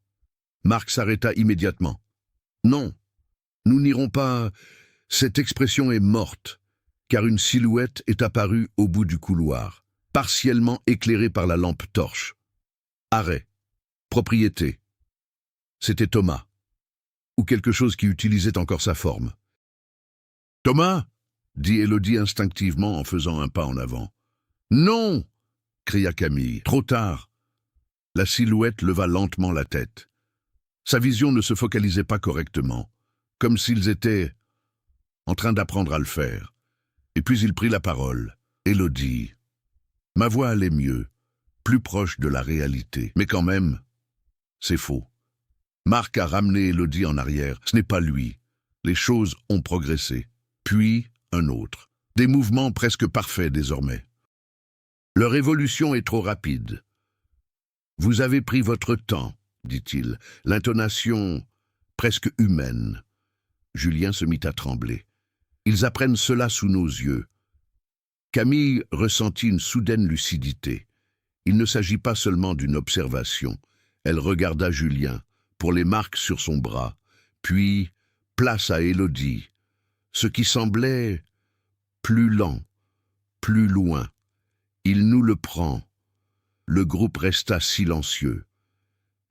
Marc s'arrêta immédiatement. « Non, nous n'irons pas... » Cette expression est morte, car une silhouette est apparue au bout du couloir, partiellement éclairée par la lampe torche. Arrêt. Propriété. C'était Thomas, ou quelque chose qui utilisait encore sa forme. « Thomas !» dit Élodie instinctivement en faisant un pas en avant. « Non !» cria Camille. Trop tard. La silhouette leva lentement la tête. Sa vision ne se focalisait pas correctement, comme s'ils étaient en train d'apprendre à le faire. Et puis il prit la parole. « Élodie, ma voix allait mieux, plus proche de la réalité. Mais quand même, c'est faux. » Marc a ramené Élodie en arrière. Ce n'est pas lui. Les choses ont progressé. Puis un autre. Des mouvements presque parfaits désormais. Leur évolution est trop rapide. Vous avez pris votre temps, dit-il, l'intonation presque humaine. Julien se mit à trembler. Ils apprennent cela sous nos yeux. Camille ressentit une soudaine lucidité. Il ne s'agit pas seulement d'une observation. Elle regarda Julien, pour les marques sur son bras, puis place à Élodie, ce qui semblait plus lent, plus loin. Il nous le prend. Le groupe resta silencieux,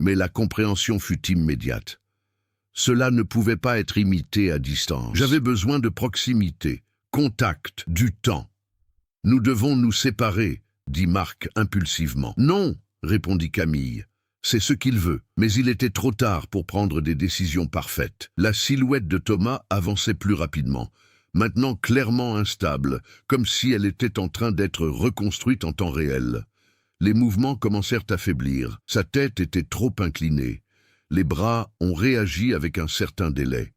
mais la compréhension fut immédiate. Cela ne pouvait pas être imité à distance. J'avais besoin de proximité, contact, du temps. Nous devons nous séparer, dit Marc impulsivement. Non, répondit Camille. C'est ce qu'il veut, mais il était trop tard pour prendre des décisions parfaites. La silhouette de Thomas avançait plus rapidement, maintenant clairement instable, comme si elle était en train d'être reconstruite en temps réel. Les mouvements commencèrent à faiblir, sa tête était trop inclinée. Les bras ont réagi avec un certain délai.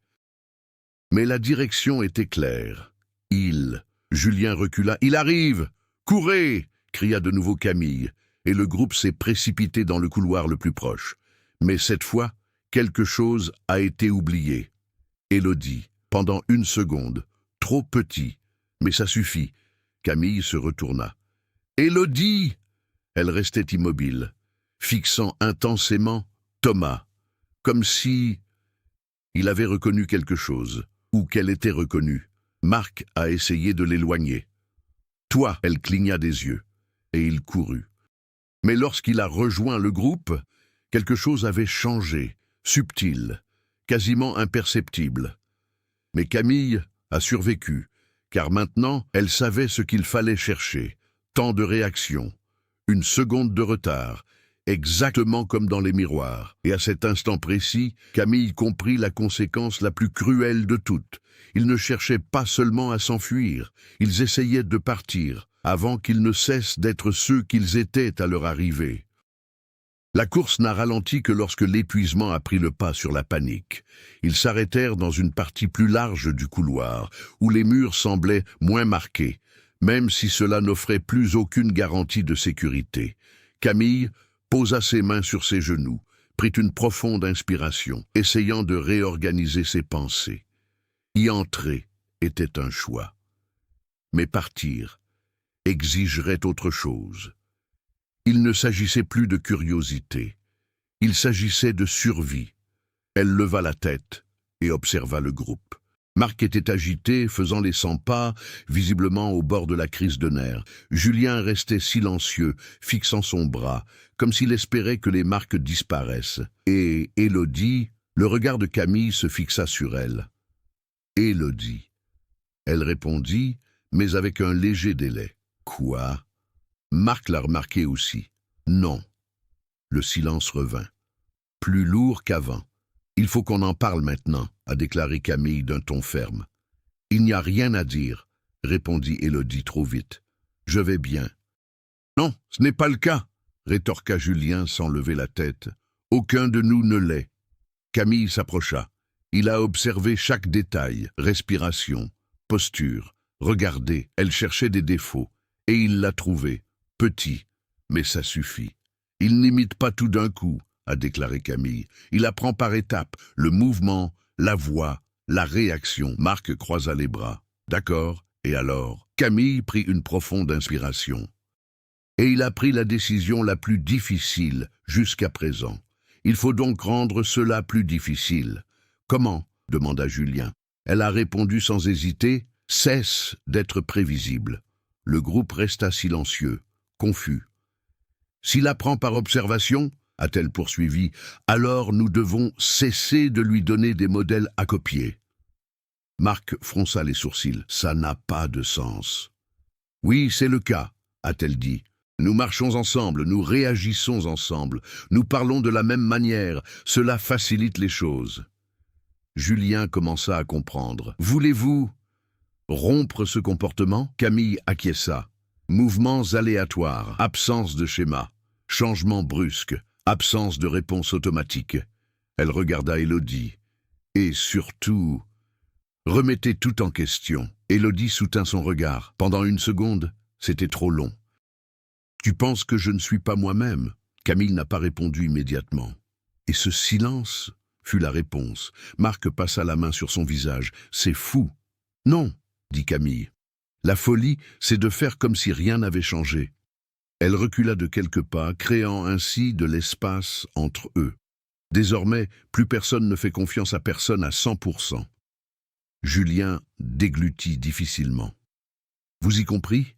Mais la direction était claire. Julien recula. « Il arrive! Courez !» cria de nouveau Camille, et le groupe s'est précipité dans le couloir le plus proche. Mais cette fois, quelque chose a été oublié. Élodie, pendant une seconde, trop petit, mais ça suffit. Camille se retourna. « Élodie !» Elle restait immobile, fixant intensément Thomas, comme si il avait reconnu quelque chose, ou qu'elle était reconnue. Marc a essayé de l'éloigner. « Toi !» Elle cligna des yeux, et il courut. Mais lorsqu'il a rejoint le groupe, quelque chose avait changé, subtil, quasiment imperceptible. Mais Camille a survécu, car maintenant elle savait ce qu'il fallait chercher. Temps de réaction, une seconde de retard, exactement comme dans les miroirs. Et à cet instant précis, Camille comprit la conséquence la plus cruelle de toutes. Ils ne cherchaient pas seulement à s'enfuir, ils essayaient de partir, avant qu'ils ne cessent d'être ceux qu'ils étaient à leur arrivée. La course n'a ralenti que lorsque l'épuisement a pris le pas sur la panique. Ils s'arrêtèrent dans une partie plus large du couloir, où les murs semblaient moins marqués, même si cela n'offrait plus aucune garantie de sécurité. Camille posa ses mains sur ses genoux, prit une profonde inspiration, essayant de réorganiser ses pensées. Y entrer était un choix. Mais partir exigerait autre chose. Il ne s'agissait plus de curiosité. Il s'agissait de survie. Elle leva la tête et observa le groupe. Marc était agité, faisant les 100 pas, visiblement au bord de la crise de nerfs. Julien restait silencieux, fixant son bras, comme s'il espérait que les marques disparaissent. Et Élodie, le regard de Camille se fixa sur elle. « Élodie !» Elle répondit, mais avec un léger délai. « Quoi ?» Marc l'a remarqué aussi. « Non. » Le silence revint. Plus lourd qu'avant. « Il faut qu'on en parle maintenant », a déclaré Camille d'un ton ferme. « Il n'y a rien à dire », répondit Élodie trop vite. « Je vais bien. »« Non, ce n'est pas le cas », rétorqua Julien sans lever la tête. « Aucun de nous ne l'est. » Camille s'approcha. Il a observé chaque détail, respiration, posture. Regardez, elle cherchait des défauts. Et il l'a trouvé. Petit, mais ça suffit. Il n'imite pas tout d'un coup, a déclaré Camille. Il apprend par étapes, le mouvement, la voix, la réaction. Marc croisa les bras. D'accord, et alors? Camille prit une profonde inspiration. Et il a pris la décision la plus difficile jusqu'à présent. Il faut donc rendre cela plus difficile. Comment? Demanda Julien. Elle a répondu sans hésiter. Cesse d'être prévisible. Le groupe resta silencieux, confus. S'il apprend par observation, a-t-elle poursuivi, alors nous devons cesser de lui donner des modèles à copier. Marc fronça les sourcils. Ça n'a pas de sens. Oui, c'est le cas, a-t-elle dit. Nous marchons ensemble, nous réagissons ensemble, nous parlons de la même manière, cela facilite les choses. Julien commença à comprendre. Voulez-vous rompre ce comportement? Camille acquiesça. Mouvements aléatoires, absence de schéma, changement brusque, absence de réponse automatique. Elle regarda Élodie. Et surtout, remettez tout en question. Élodie soutint son regard. Pendant une seconde, c'était trop long. Tu penses que je ne suis pas moi-même? Camille n'a pas répondu immédiatement. Et ce silence fut la réponse. Marc passa la main sur son visage. « C'est fou !»« Non !» dit Camille. « La folie, c'est de faire comme si rien n'avait changé. » Elle recula de quelques pas, créant ainsi de l'espace entre eux. Désormais, plus personne ne fait confiance à personne à 100%. Julien déglutit difficilement. « Vous y compris ?»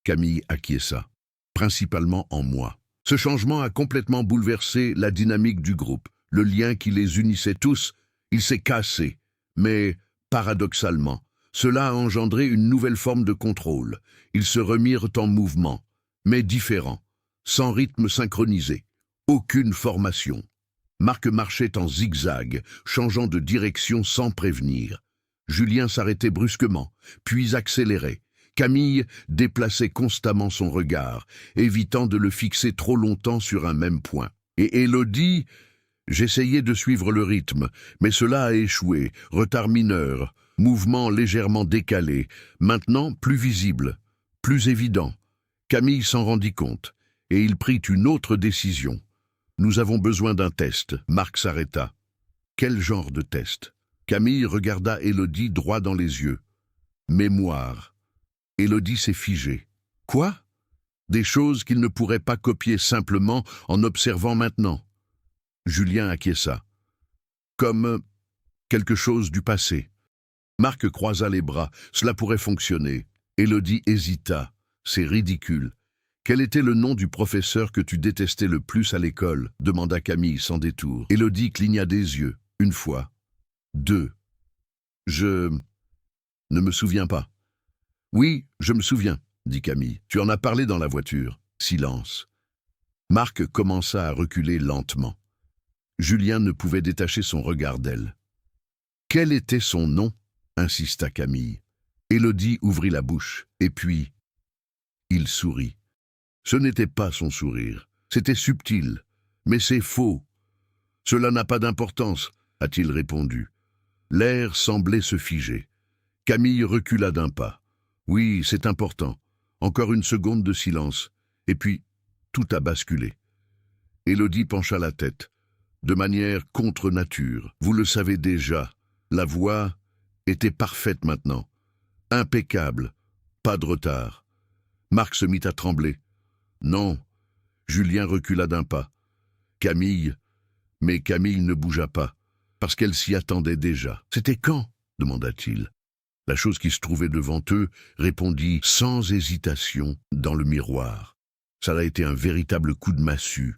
Camille acquiesça, principalement en moi. Ce changement a complètement bouleversé la dynamique du groupe. Le lien qui les unissait tous, il s'est cassé. Mais, paradoxalement, cela a engendré une nouvelle forme de contrôle. Ils se remirent en mouvement, mais différents, sans rythme synchronisé, aucune formation. Marc marchait en zigzag, changeant de direction sans prévenir. Julien s'arrêtait brusquement, puis accélérait. Camille déplaçait constamment son regard, évitant de le fixer trop longtemps sur un même point. Et Élodie, j'essayais de suivre le rythme, mais cela a échoué, retard mineur, mouvement légèrement décalé, maintenant plus visible, plus évident. Camille s'en rendit compte, et il prit une autre décision. Nous avons besoin d'un test. Marc s'arrêta. Quel genre de test? Camille regarda Élodie droit dans les yeux. Mémoire. Élodie s'est figée. Quoi? Des choses qu'il ne pourrait pas copier simplement en observant maintenant. Julien acquiesça. Comme quelque chose du passé. Marc croisa les bras. Cela pourrait fonctionner. Élodie hésita. C'est ridicule. Quel était le nom du professeur que tu détestais le plus à l'école? Demanda Camille sans détour. Élodie cligna des yeux. Une fois. Deux. Je ne me souviens pas. Oui, je me souviens, dit Camille. Tu en as parlé dans la voiture. Silence. Marc commença à reculer lentement. Julien ne pouvait détacher son regard d'elle. Quel était son nom? Insista Camille. Élodie ouvrit la bouche, et puis il sourit. Ce n'était pas son sourire, c'était subtil. Mais c'est faux. Cela n'a pas d'importance, a-t-il répondu. L'air semblait se figer. Camille recula d'un pas. Oui, c'est important. Encore une seconde de silence. Et puis, tout a basculé. Élodie pencha la tête. De manière contre nature. Vous le savez déjà. La voix était parfaite maintenant. Impeccable. Pas de retard. Marc se mit à trembler. Non. Julien recula d'un pas. Camille. Mais Camille ne bougea pas, parce qu'elle s'y attendait déjà. C'était quand? Demanda-t-il. La chose qui se trouvait devant eux répondit sans hésitation dans le miroir. Ça a été un véritable coup de massue.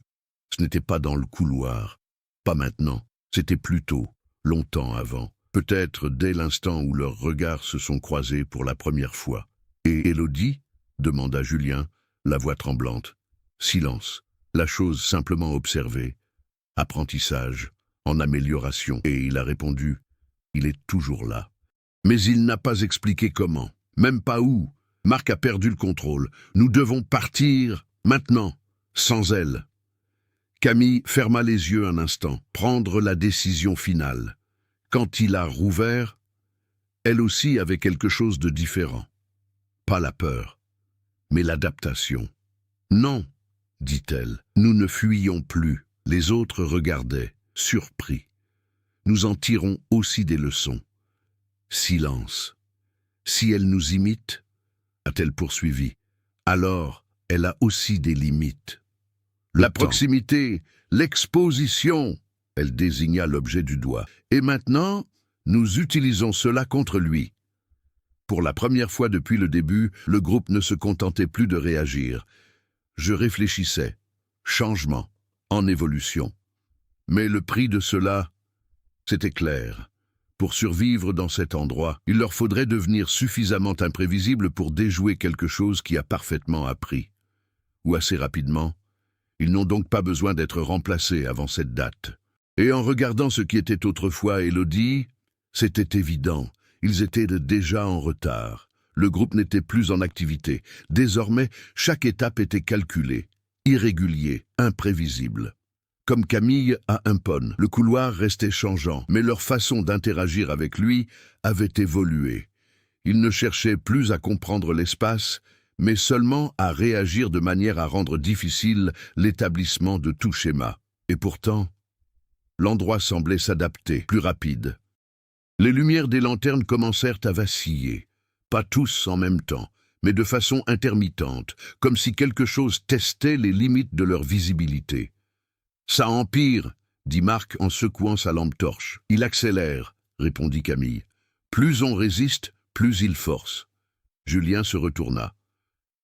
Ce n'était pas dans le couloir. Pas maintenant. C'était plus tôt, longtemps avant. Peut-être dès l'instant où leurs regards se sont croisés pour la première fois. Et Élodie? Demanda Julien, la voix tremblante. Silence. La chose simplement observée. Apprentissage, en amélioration. Et il a répondu, il est toujours là. Mais il n'a pas expliqué comment, même pas où. Marc a perdu le contrôle. Nous devons partir, maintenant, sans elle. Camille ferma les yeux un instant, prendre la décision finale. Quand il a rouvert, elle aussi avait quelque chose de différent. Pas la peur, mais l'adaptation. Non, dit-elle, nous ne fuyions plus. Les autres regardaient, surpris. Nous en tirons aussi des leçons. Silence. Si elle nous imite, a-t-elle poursuivi, alors elle a aussi des limites. La proximité, l'exposition, elle désigna l'objet du doigt. Et maintenant, nous utilisons cela contre lui. Pour la première fois depuis le début, le groupe ne se contentait plus de réagir. Je réfléchissais. Changement, en évolution. Mais le prix de cela, c'était clair. Pour survivre dans cet endroit, il leur faudrait devenir suffisamment imprévisible pour déjouer quelque chose qui a parfaitement appris. Ou assez rapidement. Ils n'ont donc pas besoin d'être remplacés avant cette date. Et en regardant ce qui était autrefois Élodie, c'était évident. Ils étaient déjà en retard. Le groupe n'était plus en activité. Désormais, chaque étape était calculée, irrégulier, imprévisible. Comme Camille à Impone, le couloir restait changeant, mais leur façon d'interagir avec lui avait évolué. Ils ne cherchaient plus à comprendre l'espace, mais seulement à réagir de manière à rendre difficile l'établissement de tout schéma. Et pourtant, l'endroit semblait s'adapter, plus rapide. Les lumières des lanternes commencèrent à vaciller, pas tous en même temps, mais de façon intermittente, comme si quelque chose testait les limites de leur visibilité. « Ça empire !» dit Marc en secouant sa lampe torche. « Il accélère !» répondit Camille. « Plus on résiste, plus il force. » Julien se retourna.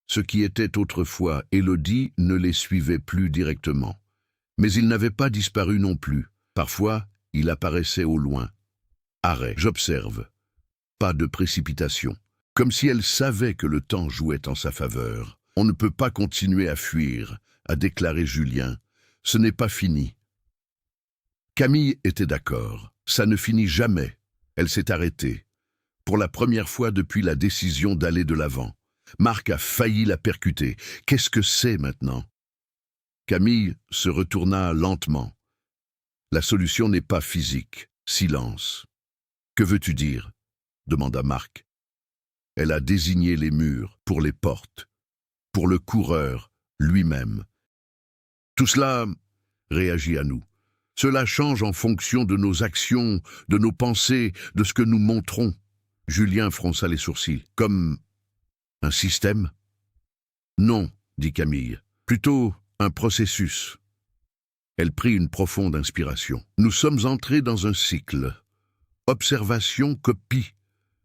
Ce qui était autrefois Élodie ne les suivait plus directement. Mais il n'avait pas disparu non plus. Parfois, il apparaissait au loin. Arrêt, j'observe. Pas de précipitation. Comme si elle savait que le temps jouait en sa faveur. On ne peut pas continuer à fuir, a déclaré Julien. Ce n'est pas fini. Camille était d'accord. Ça ne finit jamais. Elle s'est arrêtée. Pour la première fois depuis la décision d'aller de l'avant. Marc a failli la percuter. Qu'est-ce que c'est maintenant? Camille se retourna lentement. La solution n'est pas physique. Silence. Que veux-tu dire? Demanda Marc. Elle a désigné les murs pour les portes, pour le coureur lui-même. Tout cela réagit à nous. Cela change en fonction de nos actions, de nos pensées, de ce que nous montrons. Julien fronça les sourcils. Comme un système? Non, dit Camille. Plutôt un processus. Elle prit une profonde inspiration. Nous sommes entrés dans un cycle. Observation, copie,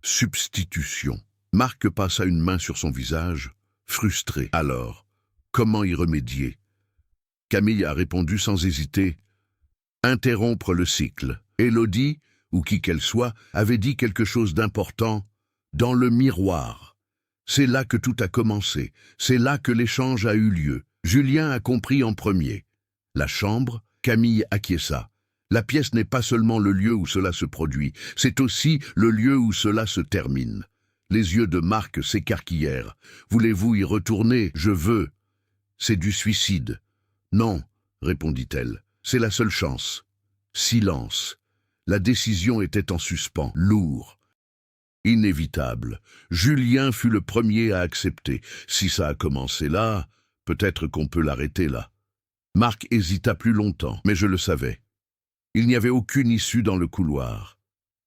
substitution. Marc passa une main sur son visage, frustré. Alors, comment y remédier? Camille a répondu sans hésiter. Interrompre le cycle. Élodie, ou qui qu'elle soit, avait dit quelque chose d'important. Dans le miroir. C'est là que tout a commencé. C'est là que l'échange a eu lieu. Julien a compris en premier. La chambre, Camille acquiesça. La pièce n'est pas seulement le lieu où cela se produit, c'est aussi le lieu où cela se termine. Les yeux de Marc s'écarquillèrent. « Voulez-vous y retourner? Je veux. »« C'est du suicide. »« Non, » répondit-elle, « c'est la seule chance. » Silence. La décision était en suspens, lourd. Inévitable. Julien fut le premier à accepter. Si ça a commencé là, peut-être qu'on peut l'arrêter là. Marc hésita plus longtemps, mais je le savais. Il n'y avait aucune issue dans le couloir.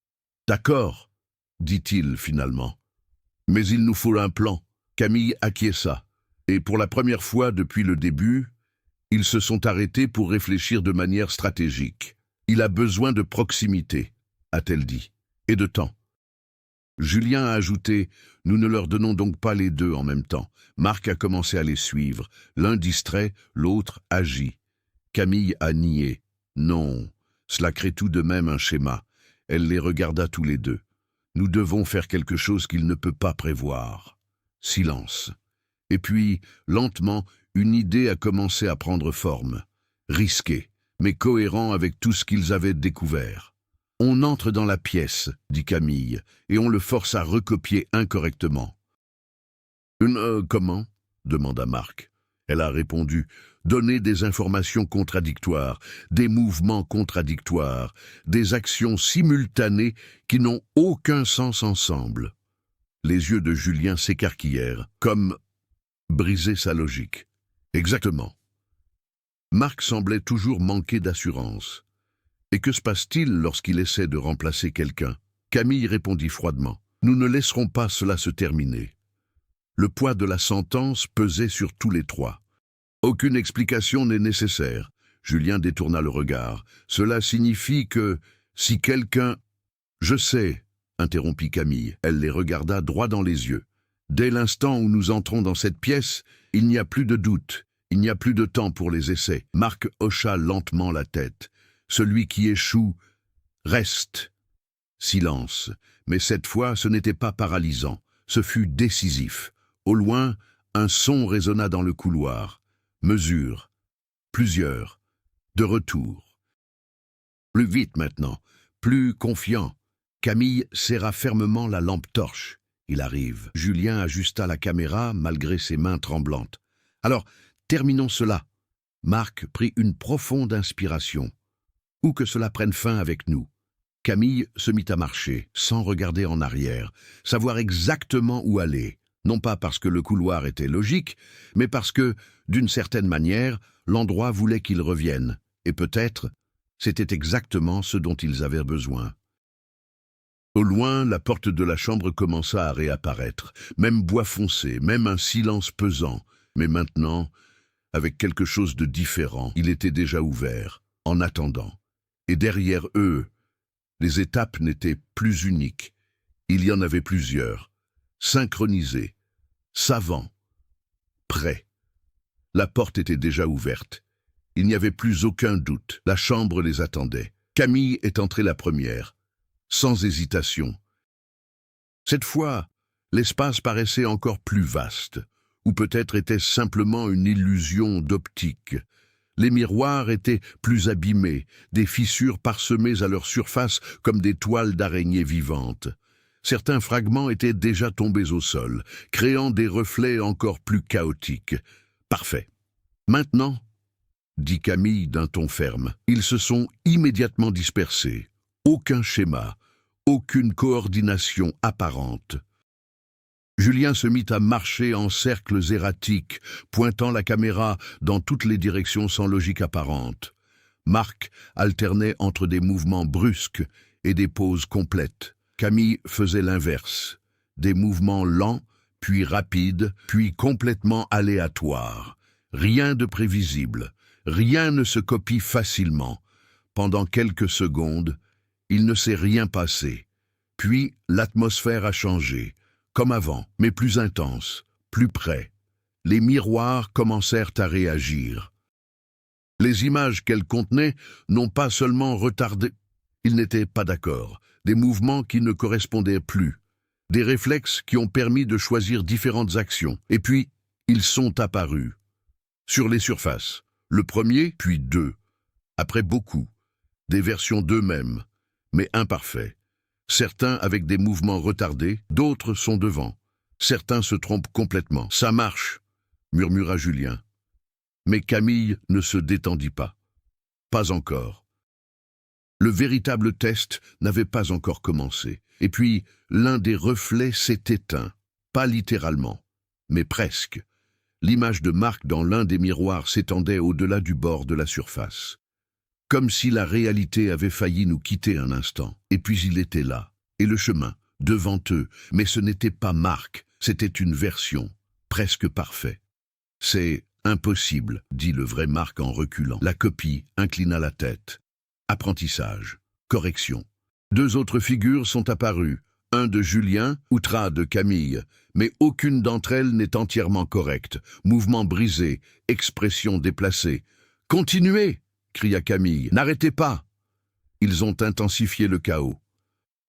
« D'accord, » dit-il finalement. « Mais il nous faut un plan. » Camille acquiesça. Et pour la première fois depuis le début, ils se sont arrêtés pour réfléchir de manière stratégique. « Il a besoin de proximité, » a-t-elle dit, « et de temps. » Julien a ajouté « Nous ne leur donnons donc pas les deux en même temps. » Marc a commencé à les suivre. L'un distrait, l'autre agit. Camille a nié. « Non, cela crée tout de même un schéma. » Elle les regarda tous les deux. « Nous devons faire quelque chose qu'il ne peut pas prévoir. » Silence. Et puis, lentement, une idée a commencé à prendre forme. Risquée, mais cohérent avec tout ce qu'ils avaient découvert. « On entre dans la pièce, » dit Camille, et on le force à recopier incorrectement. « Comment ?» demanda Marc. Elle a répondu « Donner des informations contradictoires, des mouvements contradictoires, des actions simultanées qui n'ont aucun sens ensemble. » Les yeux de Julien s'écarquillèrent, comme briser sa logique. Exactement. Marc semblait toujours manquer d'assurance. Et que se passe-t-il lorsqu'il essaie de remplacer quelqu'un? Camille répondit froidement. Nous ne laisserons pas cela se terminer. Le poids de la sentence pesait sur tous les trois. Aucune explication n'est nécessaire. Julien détourna le regard. Cela signifie que, si quelqu'un... Je sais, interrompit Camille. Elle les regarda droit dans les yeux. Dès l'instant où nous entrons dans cette pièce, il n'y a plus de doute. Il n'y a plus de temps pour les essais. Marc hocha lentement la tête. Celui qui échoue reste. Silence. Mais cette fois, ce n'était pas paralysant. Ce fut décisif. Au loin, un son résonna dans le couloir. Mesure. Plusieurs. De retour. Plus vite maintenant. Plus confiant. Camille serra fermement la lampe torche. Il arrive. Julien ajusta la caméra malgré ses mains tremblantes. Alors, terminons cela. Marc prit une profonde inspiration. Ou que cela prenne fin avec nous. Camille se mit à marcher, sans regarder en arrière, savoir exactement où aller. Non pas parce que le couloir était logique, mais parce que, d'une certaine manière, l'endroit voulait qu'ils reviennent. Et peut-être, c'était exactement ce dont ils avaient besoin. Au loin, la porte de la chambre commença à réapparaître. Même bois foncé, même un silence pesant. Mais maintenant, avec quelque chose de différent, il était déjà ouvert, en attendant. Et derrière eux, les étapes n'étaient plus uniques. Il y en avait plusieurs, synchronisées, savants, prêts. La porte était déjà ouverte. Il n'y avait plus aucun doute. La chambre les attendait. Camille est entrée la première, sans hésitation. Cette fois, l'espace paraissait encore plus vaste, ou peut-être était-ce simplement une illusion d'optique. Les miroirs étaient plus abîmés, des fissures parsemées à leur surface comme des toiles d'araignées vivantes. Certains fragments étaient déjà tombés au sol, créant des reflets encore plus chaotiques. Parfait. Maintenant, dit Camille d'un ton ferme, ils se sont immédiatement dispersés. Aucun schéma, aucune coordination apparente. Julien se mit à marcher en cercles erratiques, pointant la caméra dans toutes les directions sans logique apparente. Marc alternait entre des mouvements brusques et des pauses complètes. Camille faisait l'inverse, des mouvements lents, puis rapides, puis complètement aléatoires. Rien de prévisible, rien ne se copie facilement. Pendant quelques secondes, il ne s'est rien passé. Puis l'atmosphère a changé, comme avant, mais plus intense, plus près. Les miroirs commencèrent à réagir. Les images qu'elles contenaient n'ont pas seulement retardé. Ils n'étaient pas d'accord. Des mouvements qui ne correspondaient plus. Des réflexes qui ont permis de choisir différentes actions. Et puis, ils sont apparus. Sur les surfaces. Le premier, puis deux. Après beaucoup. Des versions d'eux-mêmes, mais imparfaits. Certains avec des mouvements retardés, d'autres sont devant. Certains se trompent complètement. « Ça marche !» murmura Julien. Mais Camille ne se détendit pas. Pas encore. Le véritable test n'avait pas encore commencé. Et puis, l'un des reflets s'est éteint. Pas littéralement, mais presque. L'image de Marc dans l'un des miroirs s'étendait au-delà du bord de la surface. Comme si la réalité avait failli nous quitter un instant. Et puis il était là, et le chemin, devant eux. Mais ce n'était pas Marc, c'était une version, presque parfaite. « C'est impossible, dit le vrai Marc en reculant. La copie inclina la tête. Apprentissage, correction. Deux autres figures sont apparues. Un de Julien, outra de Camille, mais aucune d'entre elles n'est entièrement correcte. Mouvement brisé, expression déplacée. « Continuez !» cria Camille. « N'arrêtez pas !» Ils ont intensifié le chaos.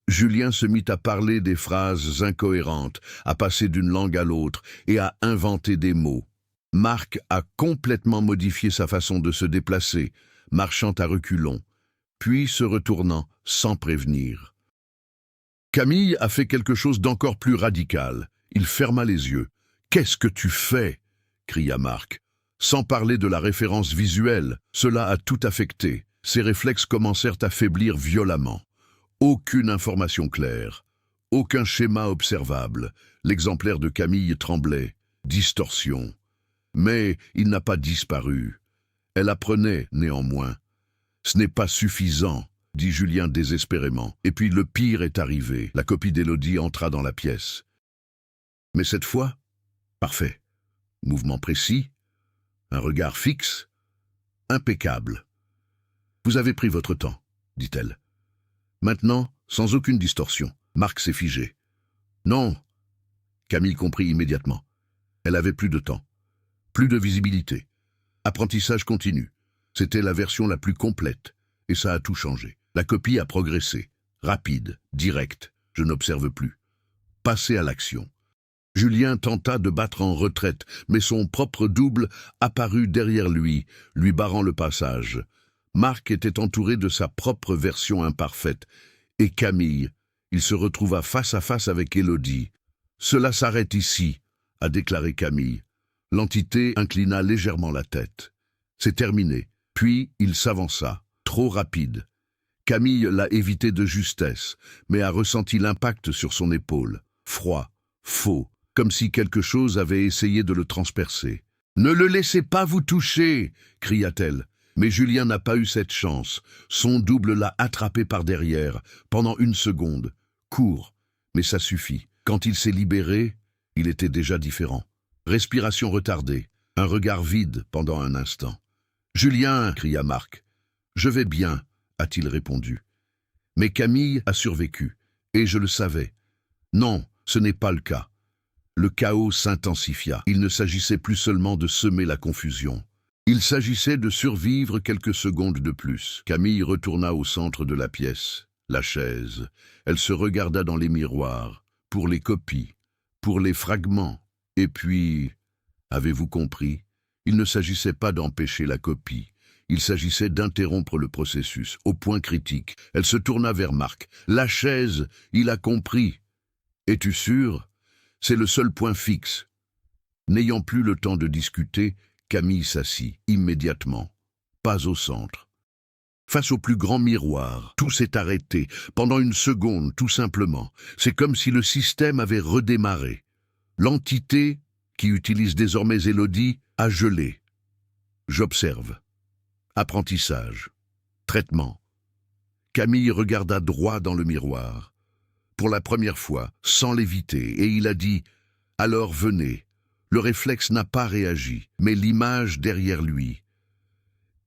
Julien se mit à parler des phrases incohérentes, à passer d'une langue à l'autre et à inventer des mots. Marc a complètement modifié sa façon de se déplacer, marchant à reculons, puis se retournant sans prévenir. Camille a fait quelque chose d'encore plus radical. Il ferma les yeux. « Qu'est-ce que tu fais ?» cria Marc. Sans parler de la référence visuelle, cela a tout affecté. Ses réflexes commencèrent à faiblir violemment. Aucune information claire, aucun schéma observable. L'exemplaire de Camille tremblait. Distorsion. Mais il n'a pas disparu. Elle apprenait, néanmoins. « Ce n'est pas suffisant, » dit Julien désespérément. Et puis le pire est arrivé. La copie d'Élodie entra dans la pièce. Mais cette fois, parfait. Mouvement précis, un regard fixe, impeccable. « Vous avez pris votre temps, » dit-elle. Maintenant, sans aucune distorsion, Marc s'est figé. « Non !» Camille comprit immédiatement. Elle avait plus de temps, plus de visibilité. Apprentissage continu. C'était la version la plus complète, et ça a tout changé. La copie a progressé, rapide, directe, je n'observe plus. Passer à l'action. Julien tenta de battre en retraite, mais son propre double apparut derrière lui, lui barrant le passage. Marc était entouré de sa propre version imparfaite, et Camille, il se retrouva face à face avec Élodie. « Cela s'arrête ici », a déclaré Camille. L'entité inclina légèrement la tête. « C'est terminé. » Puis il s'avança, trop rapide. Camille l'a évité de justesse, mais a ressenti l'impact sur son épaule. Froid, faux, comme si quelque chose avait essayé de le transpercer. « Ne le laissez pas vous toucher !» cria-t-elle. Mais Julien n'a pas eu cette chance. Son double l'a attrapé par derrière, pendant 1 seconde. Court, mais ça suffit. Quand il s'est libéré, il était déjà différent. Respiration retardée, un regard vide pendant un instant. « Julien !» cria Marc. « Je vais bien !» a-t-il répondu. Mais Camille a survécu, et je le savais. Non, ce n'est pas le cas. Le chaos s'intensifia. Il ne s'agissait plus seulement de semer la confusion. Il s'agissait de survivre quelques secondes de plus. Camille retourna au centre de la pièce, la chaise. Elle se regarda dans les miroirs, pour les copies, pour les fragments. Et puis, avez-vous compris? Il ne s'agissait pas d'empêcher la copie. Il s'agissait d'interrompre le processus, au point critique. Elle se tourna vers Marc. La chaise, il a compris. Es-tu sûr? C'est le seul point fixe. N'ayant plus le temps de discuter, Camille s'assit, immédiatement. Pas au centre. Face au plus grand miroir, tout s'est arrêté, pendant 1 seconde, tout simplement. C'est comme si le système avait redémarré. L'entité, qui utilise désormais Élodie, a gelé. J'observe. Apprentissage. Traitement. Camille regarda droit dans le miroir. Pour la première fois, sans l'éviter, et il a dit « Alors venez ». Le réflexe n'a pas réagi, mais l'image derrière lui.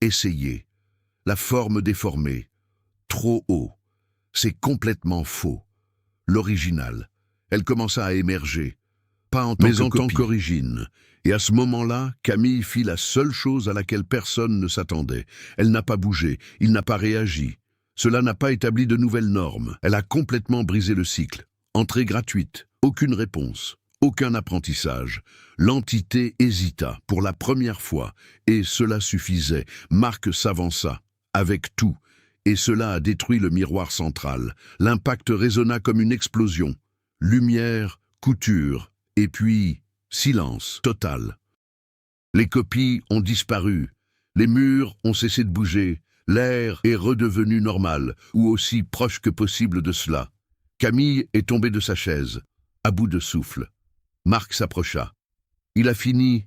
Essayez. La forme déformée. Trop haut. C'est complètement faux. L'original. Elle commença à émerger. Pas en tant qu'origine. Et à ce moment-là, Camille fit la seule chose à laquelle personne ne s'attendait. Elle n'a pas bougé, il n'a pas réagi. Cela n'a pas établi de nouvelles normes. Elle a complètement brisé le cycle. Entrée gratuite, aucune réponse. Aucun apprentissage. L'entité hésita pour la première fois, et cela suffisait. Marc s'avança, avec tout, et cela a détruit le miroir central. L'impact résonna comme une explosion. Lumière, couture, et puis silence total. Les copies ont disparu, les murs ont cessé de bouger, l'air est redevenu normal, ou aussi proche que possible de cela. Camille est tombée de sa chaise, à bout de souffle. Marc s'approcha. Il a fini.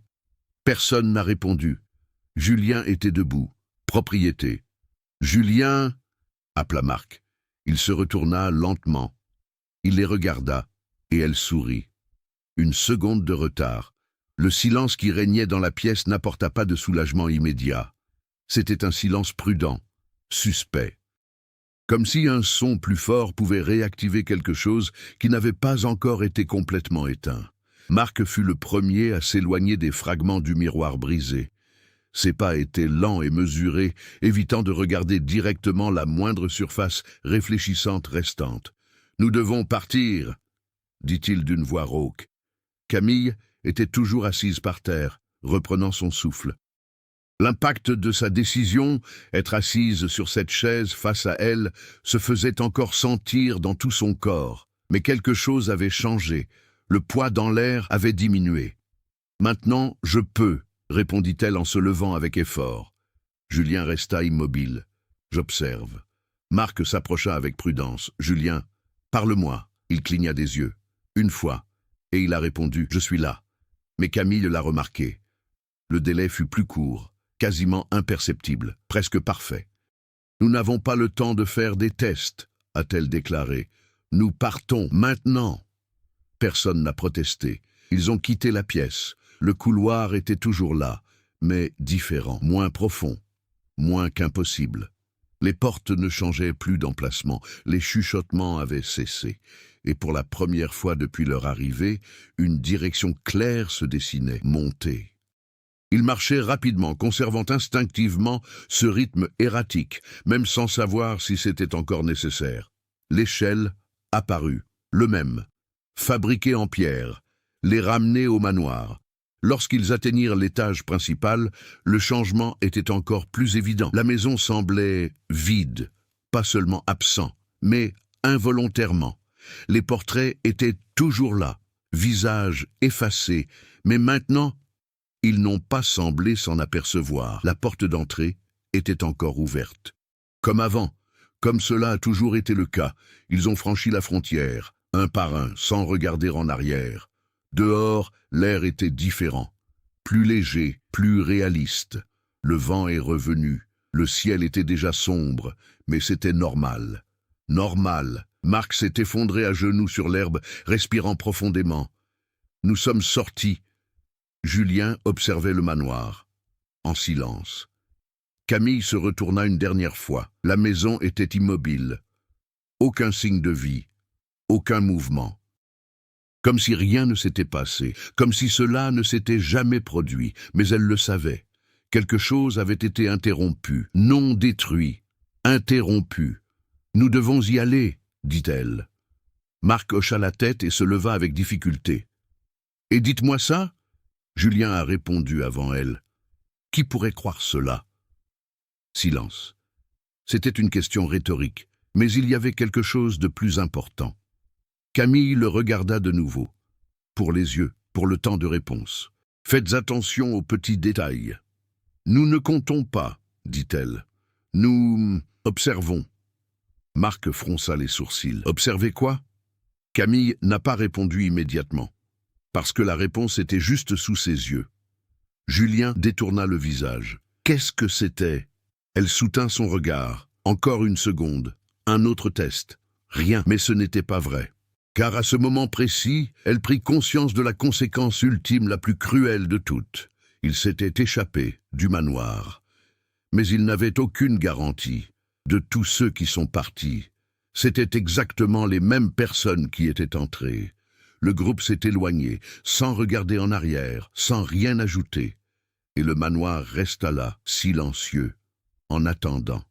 Personne n'a répondu. Julien était debout. Propriété. Julien, appela Marc. Il se retourna lentement. Il les regarda, et elle sourit. 1 seconde de retard. Le silence qui régnait dans la pièce n'apporta pas de soulagement immédiat. C'était un silence prudent, suspect. Comme si un son plus fort pouvait réactiver quelque chose qui n'avait pas encore été complètement éteint. Marc fut le premier à s'éloigner des fragments du miroir brisé. Ses pas étaient lents et mesurés, évitant de regarder directement la moindre surface réfléchissante restante. « Nous devons partir », dit-il d'une voix rauque. Camille était toujours assise par terre, reprenant son souffle. L'impact de sa décision, être assise sur cette chaise face à elle, se faisait encore sentir dans tout son corps. Mais quelque chose avait changé. Le poids dans l'air avait diminué. « Maintenant, je peux », répondit-elle en se levant avec effort. Julien resta immobile. « J'observe. » Marc s'approcha avec prudence. « Julien, parle-moi. » Il cligna des yeux. 1 fois. Et il a répondu « Je suis là ». Mais Camille l'a remarqué. Le délai fut plus court, quasiment imperceptible, presque parfait. « Nous n'avons pas le temps de faire des tests », a-t-elle déclaré. « Nous partons maintenant ». Personne n'a protesté. Ils ont quitté la pièce. Le couloir était toujours là, mais différent, moins profond, moins qu'impossible. Les portes ne changeaient plus d'emplacement, les chuchotements avaient cessé. Et pour la première fois depuis leur arrivée, une direction claire se dessinait, montée. Ils marchaient rapidement, conservant instinctivement ce rythme erratique, même sans savoir si c'était encore nécessaire. L'échelle apparut, le même, fabriqué en pierre, les ramener au manoir. Lorsqu'ils atteignirent l'étage principal, le changement était encore plus évident. La maison semblait vide, pas seulement absent, mais involontairement. Les portraits étaient toujours là, visages effacés, mais maintenant, ils n'ont pas semblé s'en apercevoir. La porte d'entrée était encore ouverte. Comme avant, comme cela a toujours été le cas, ils ont franchi la frontière, un par un, sans regarder en arrière. Dehors, l'air était différent, plus léger, plus réaliste. Le vent est revenu, le ciel était déjà sombre, mais c'était normal. Normal. Marc s'est effondré à genoux sur l'herbe, respirant profondément. Nous sommes sortis. Julien observait le manoir, en silence. Camille se retourna une dernière fois. La maison était immobile. Aucun signe de vie, aucun mouvement. Comme si rien ne s'était passé, comme si cela ne s'était jamais produit, mais elle le savait. Quelque chose avait été interrompu, non détruit, interrompu. « Nous devons y aller », dit-elle. Marc hocha la tête et se leva avec difficulté. « Et dites-moi ça ?» Julien a répondu avant elle. « Qui pourrait croire cela ?» Silence. C'était une question rhétorique, mais il y avait quelque chose de plus important. Camille le regarda de nouveau, pour les yeux, pour le temps de réponse. « Faites attention aux petits détails. »« Nous ne comptons pas, » dit-elle. « Nous observons. » Marc fronça les sourcils. « Observez quoi ?» Camille n'a pas répondu immédiatement, parce que la réponse était juste sous ses yeux. Julien détourna le visage. Qu'est-ce que c'était ? Elle soutint son regard. Encore une seconde. Un autre test. Rien, mais ce n'était pas vrai. Car à ce moment précis, elle prit conscience de la conséquence ultime la plus cruelle de toutes. Il s'était échappé du manoir. Mais il n'avait aucune garantie. De tous ceux qui sont partis, c'étaient exactement les mêmes personnes qui étaient entrées. Le groupe s'est éloigné, sans regarder en arrière, sans rien ajouter. Et le manoir resta là, silencieux, en attendant,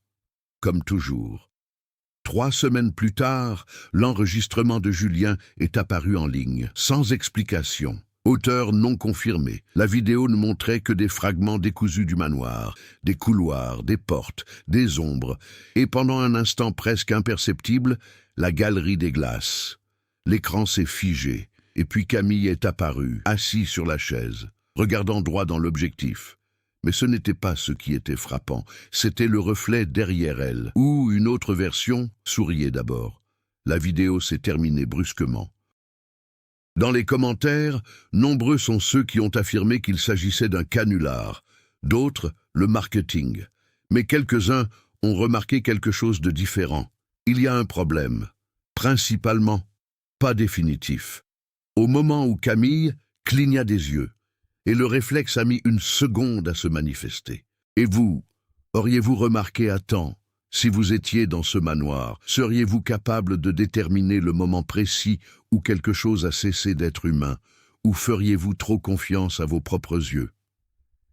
comme toujours. 3 semaines plus tard, l'enregistrement de Julien est apparu en ligne, sans explication. Auteur non confirmé. La vidéo ne montrait que des fragments décousus du manoir, des couloirs, des portes, des ombres, et pendant un instant presque imperceptible, la galerie des glaces. L'écran s'est figé, et puis Camille est apparue, assise sur la chaise, regardant droit dans l'objectif. Mais ce n'était pas ce qui était frappant, c'était le reflet derrière elle, ou une autre version souriait d'abord. La vidéo s'est terminée brusquement. Dans les commentaires, nombreux sont ceux qui ont affirmé qu'il s'agissait d'un canular, d'autres, le marketing. Mais quelques-uns ont remarqué quelque chose de différent. Il y a un problème, principalement, pas définitif. Au moment où Camille cligna des yeux, et le réflexe a mis une seconde à se manifester. Et vous, auriez-vous remarqué à temps? Si vous étiez dans ce manoir, seriez-vous capable de déterminer le moment précis où quelque chose a cessé d'être humain, ou feriez-vous trop confiance à vos propres yeux?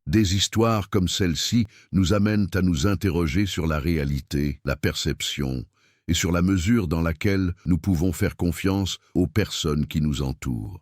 Des histoires comme celle-ci nous amènent à nous interroger sur la réalité, la perception, et sur la mesure dans laquelle nous pouvons faire confiance aux personnes qui nous entourent.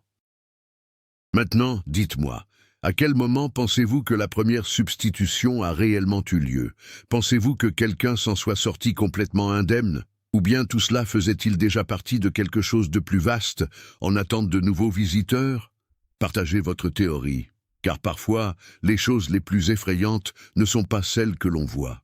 Maintenant, dites-moi, à quel moment pensez-vous que la première substitution a réellement eu lieu? Pensez-vous que quelqu'un s'en soit sorti complètement indemne? Ou bien tout cela faisait-il déjà partie de quelque chose de plus vaste, en attente de nouveaux visiteurs? Partagez votre théorie, car parfois, les choses les plus effrayantes ne sont pas celles que l'on voit.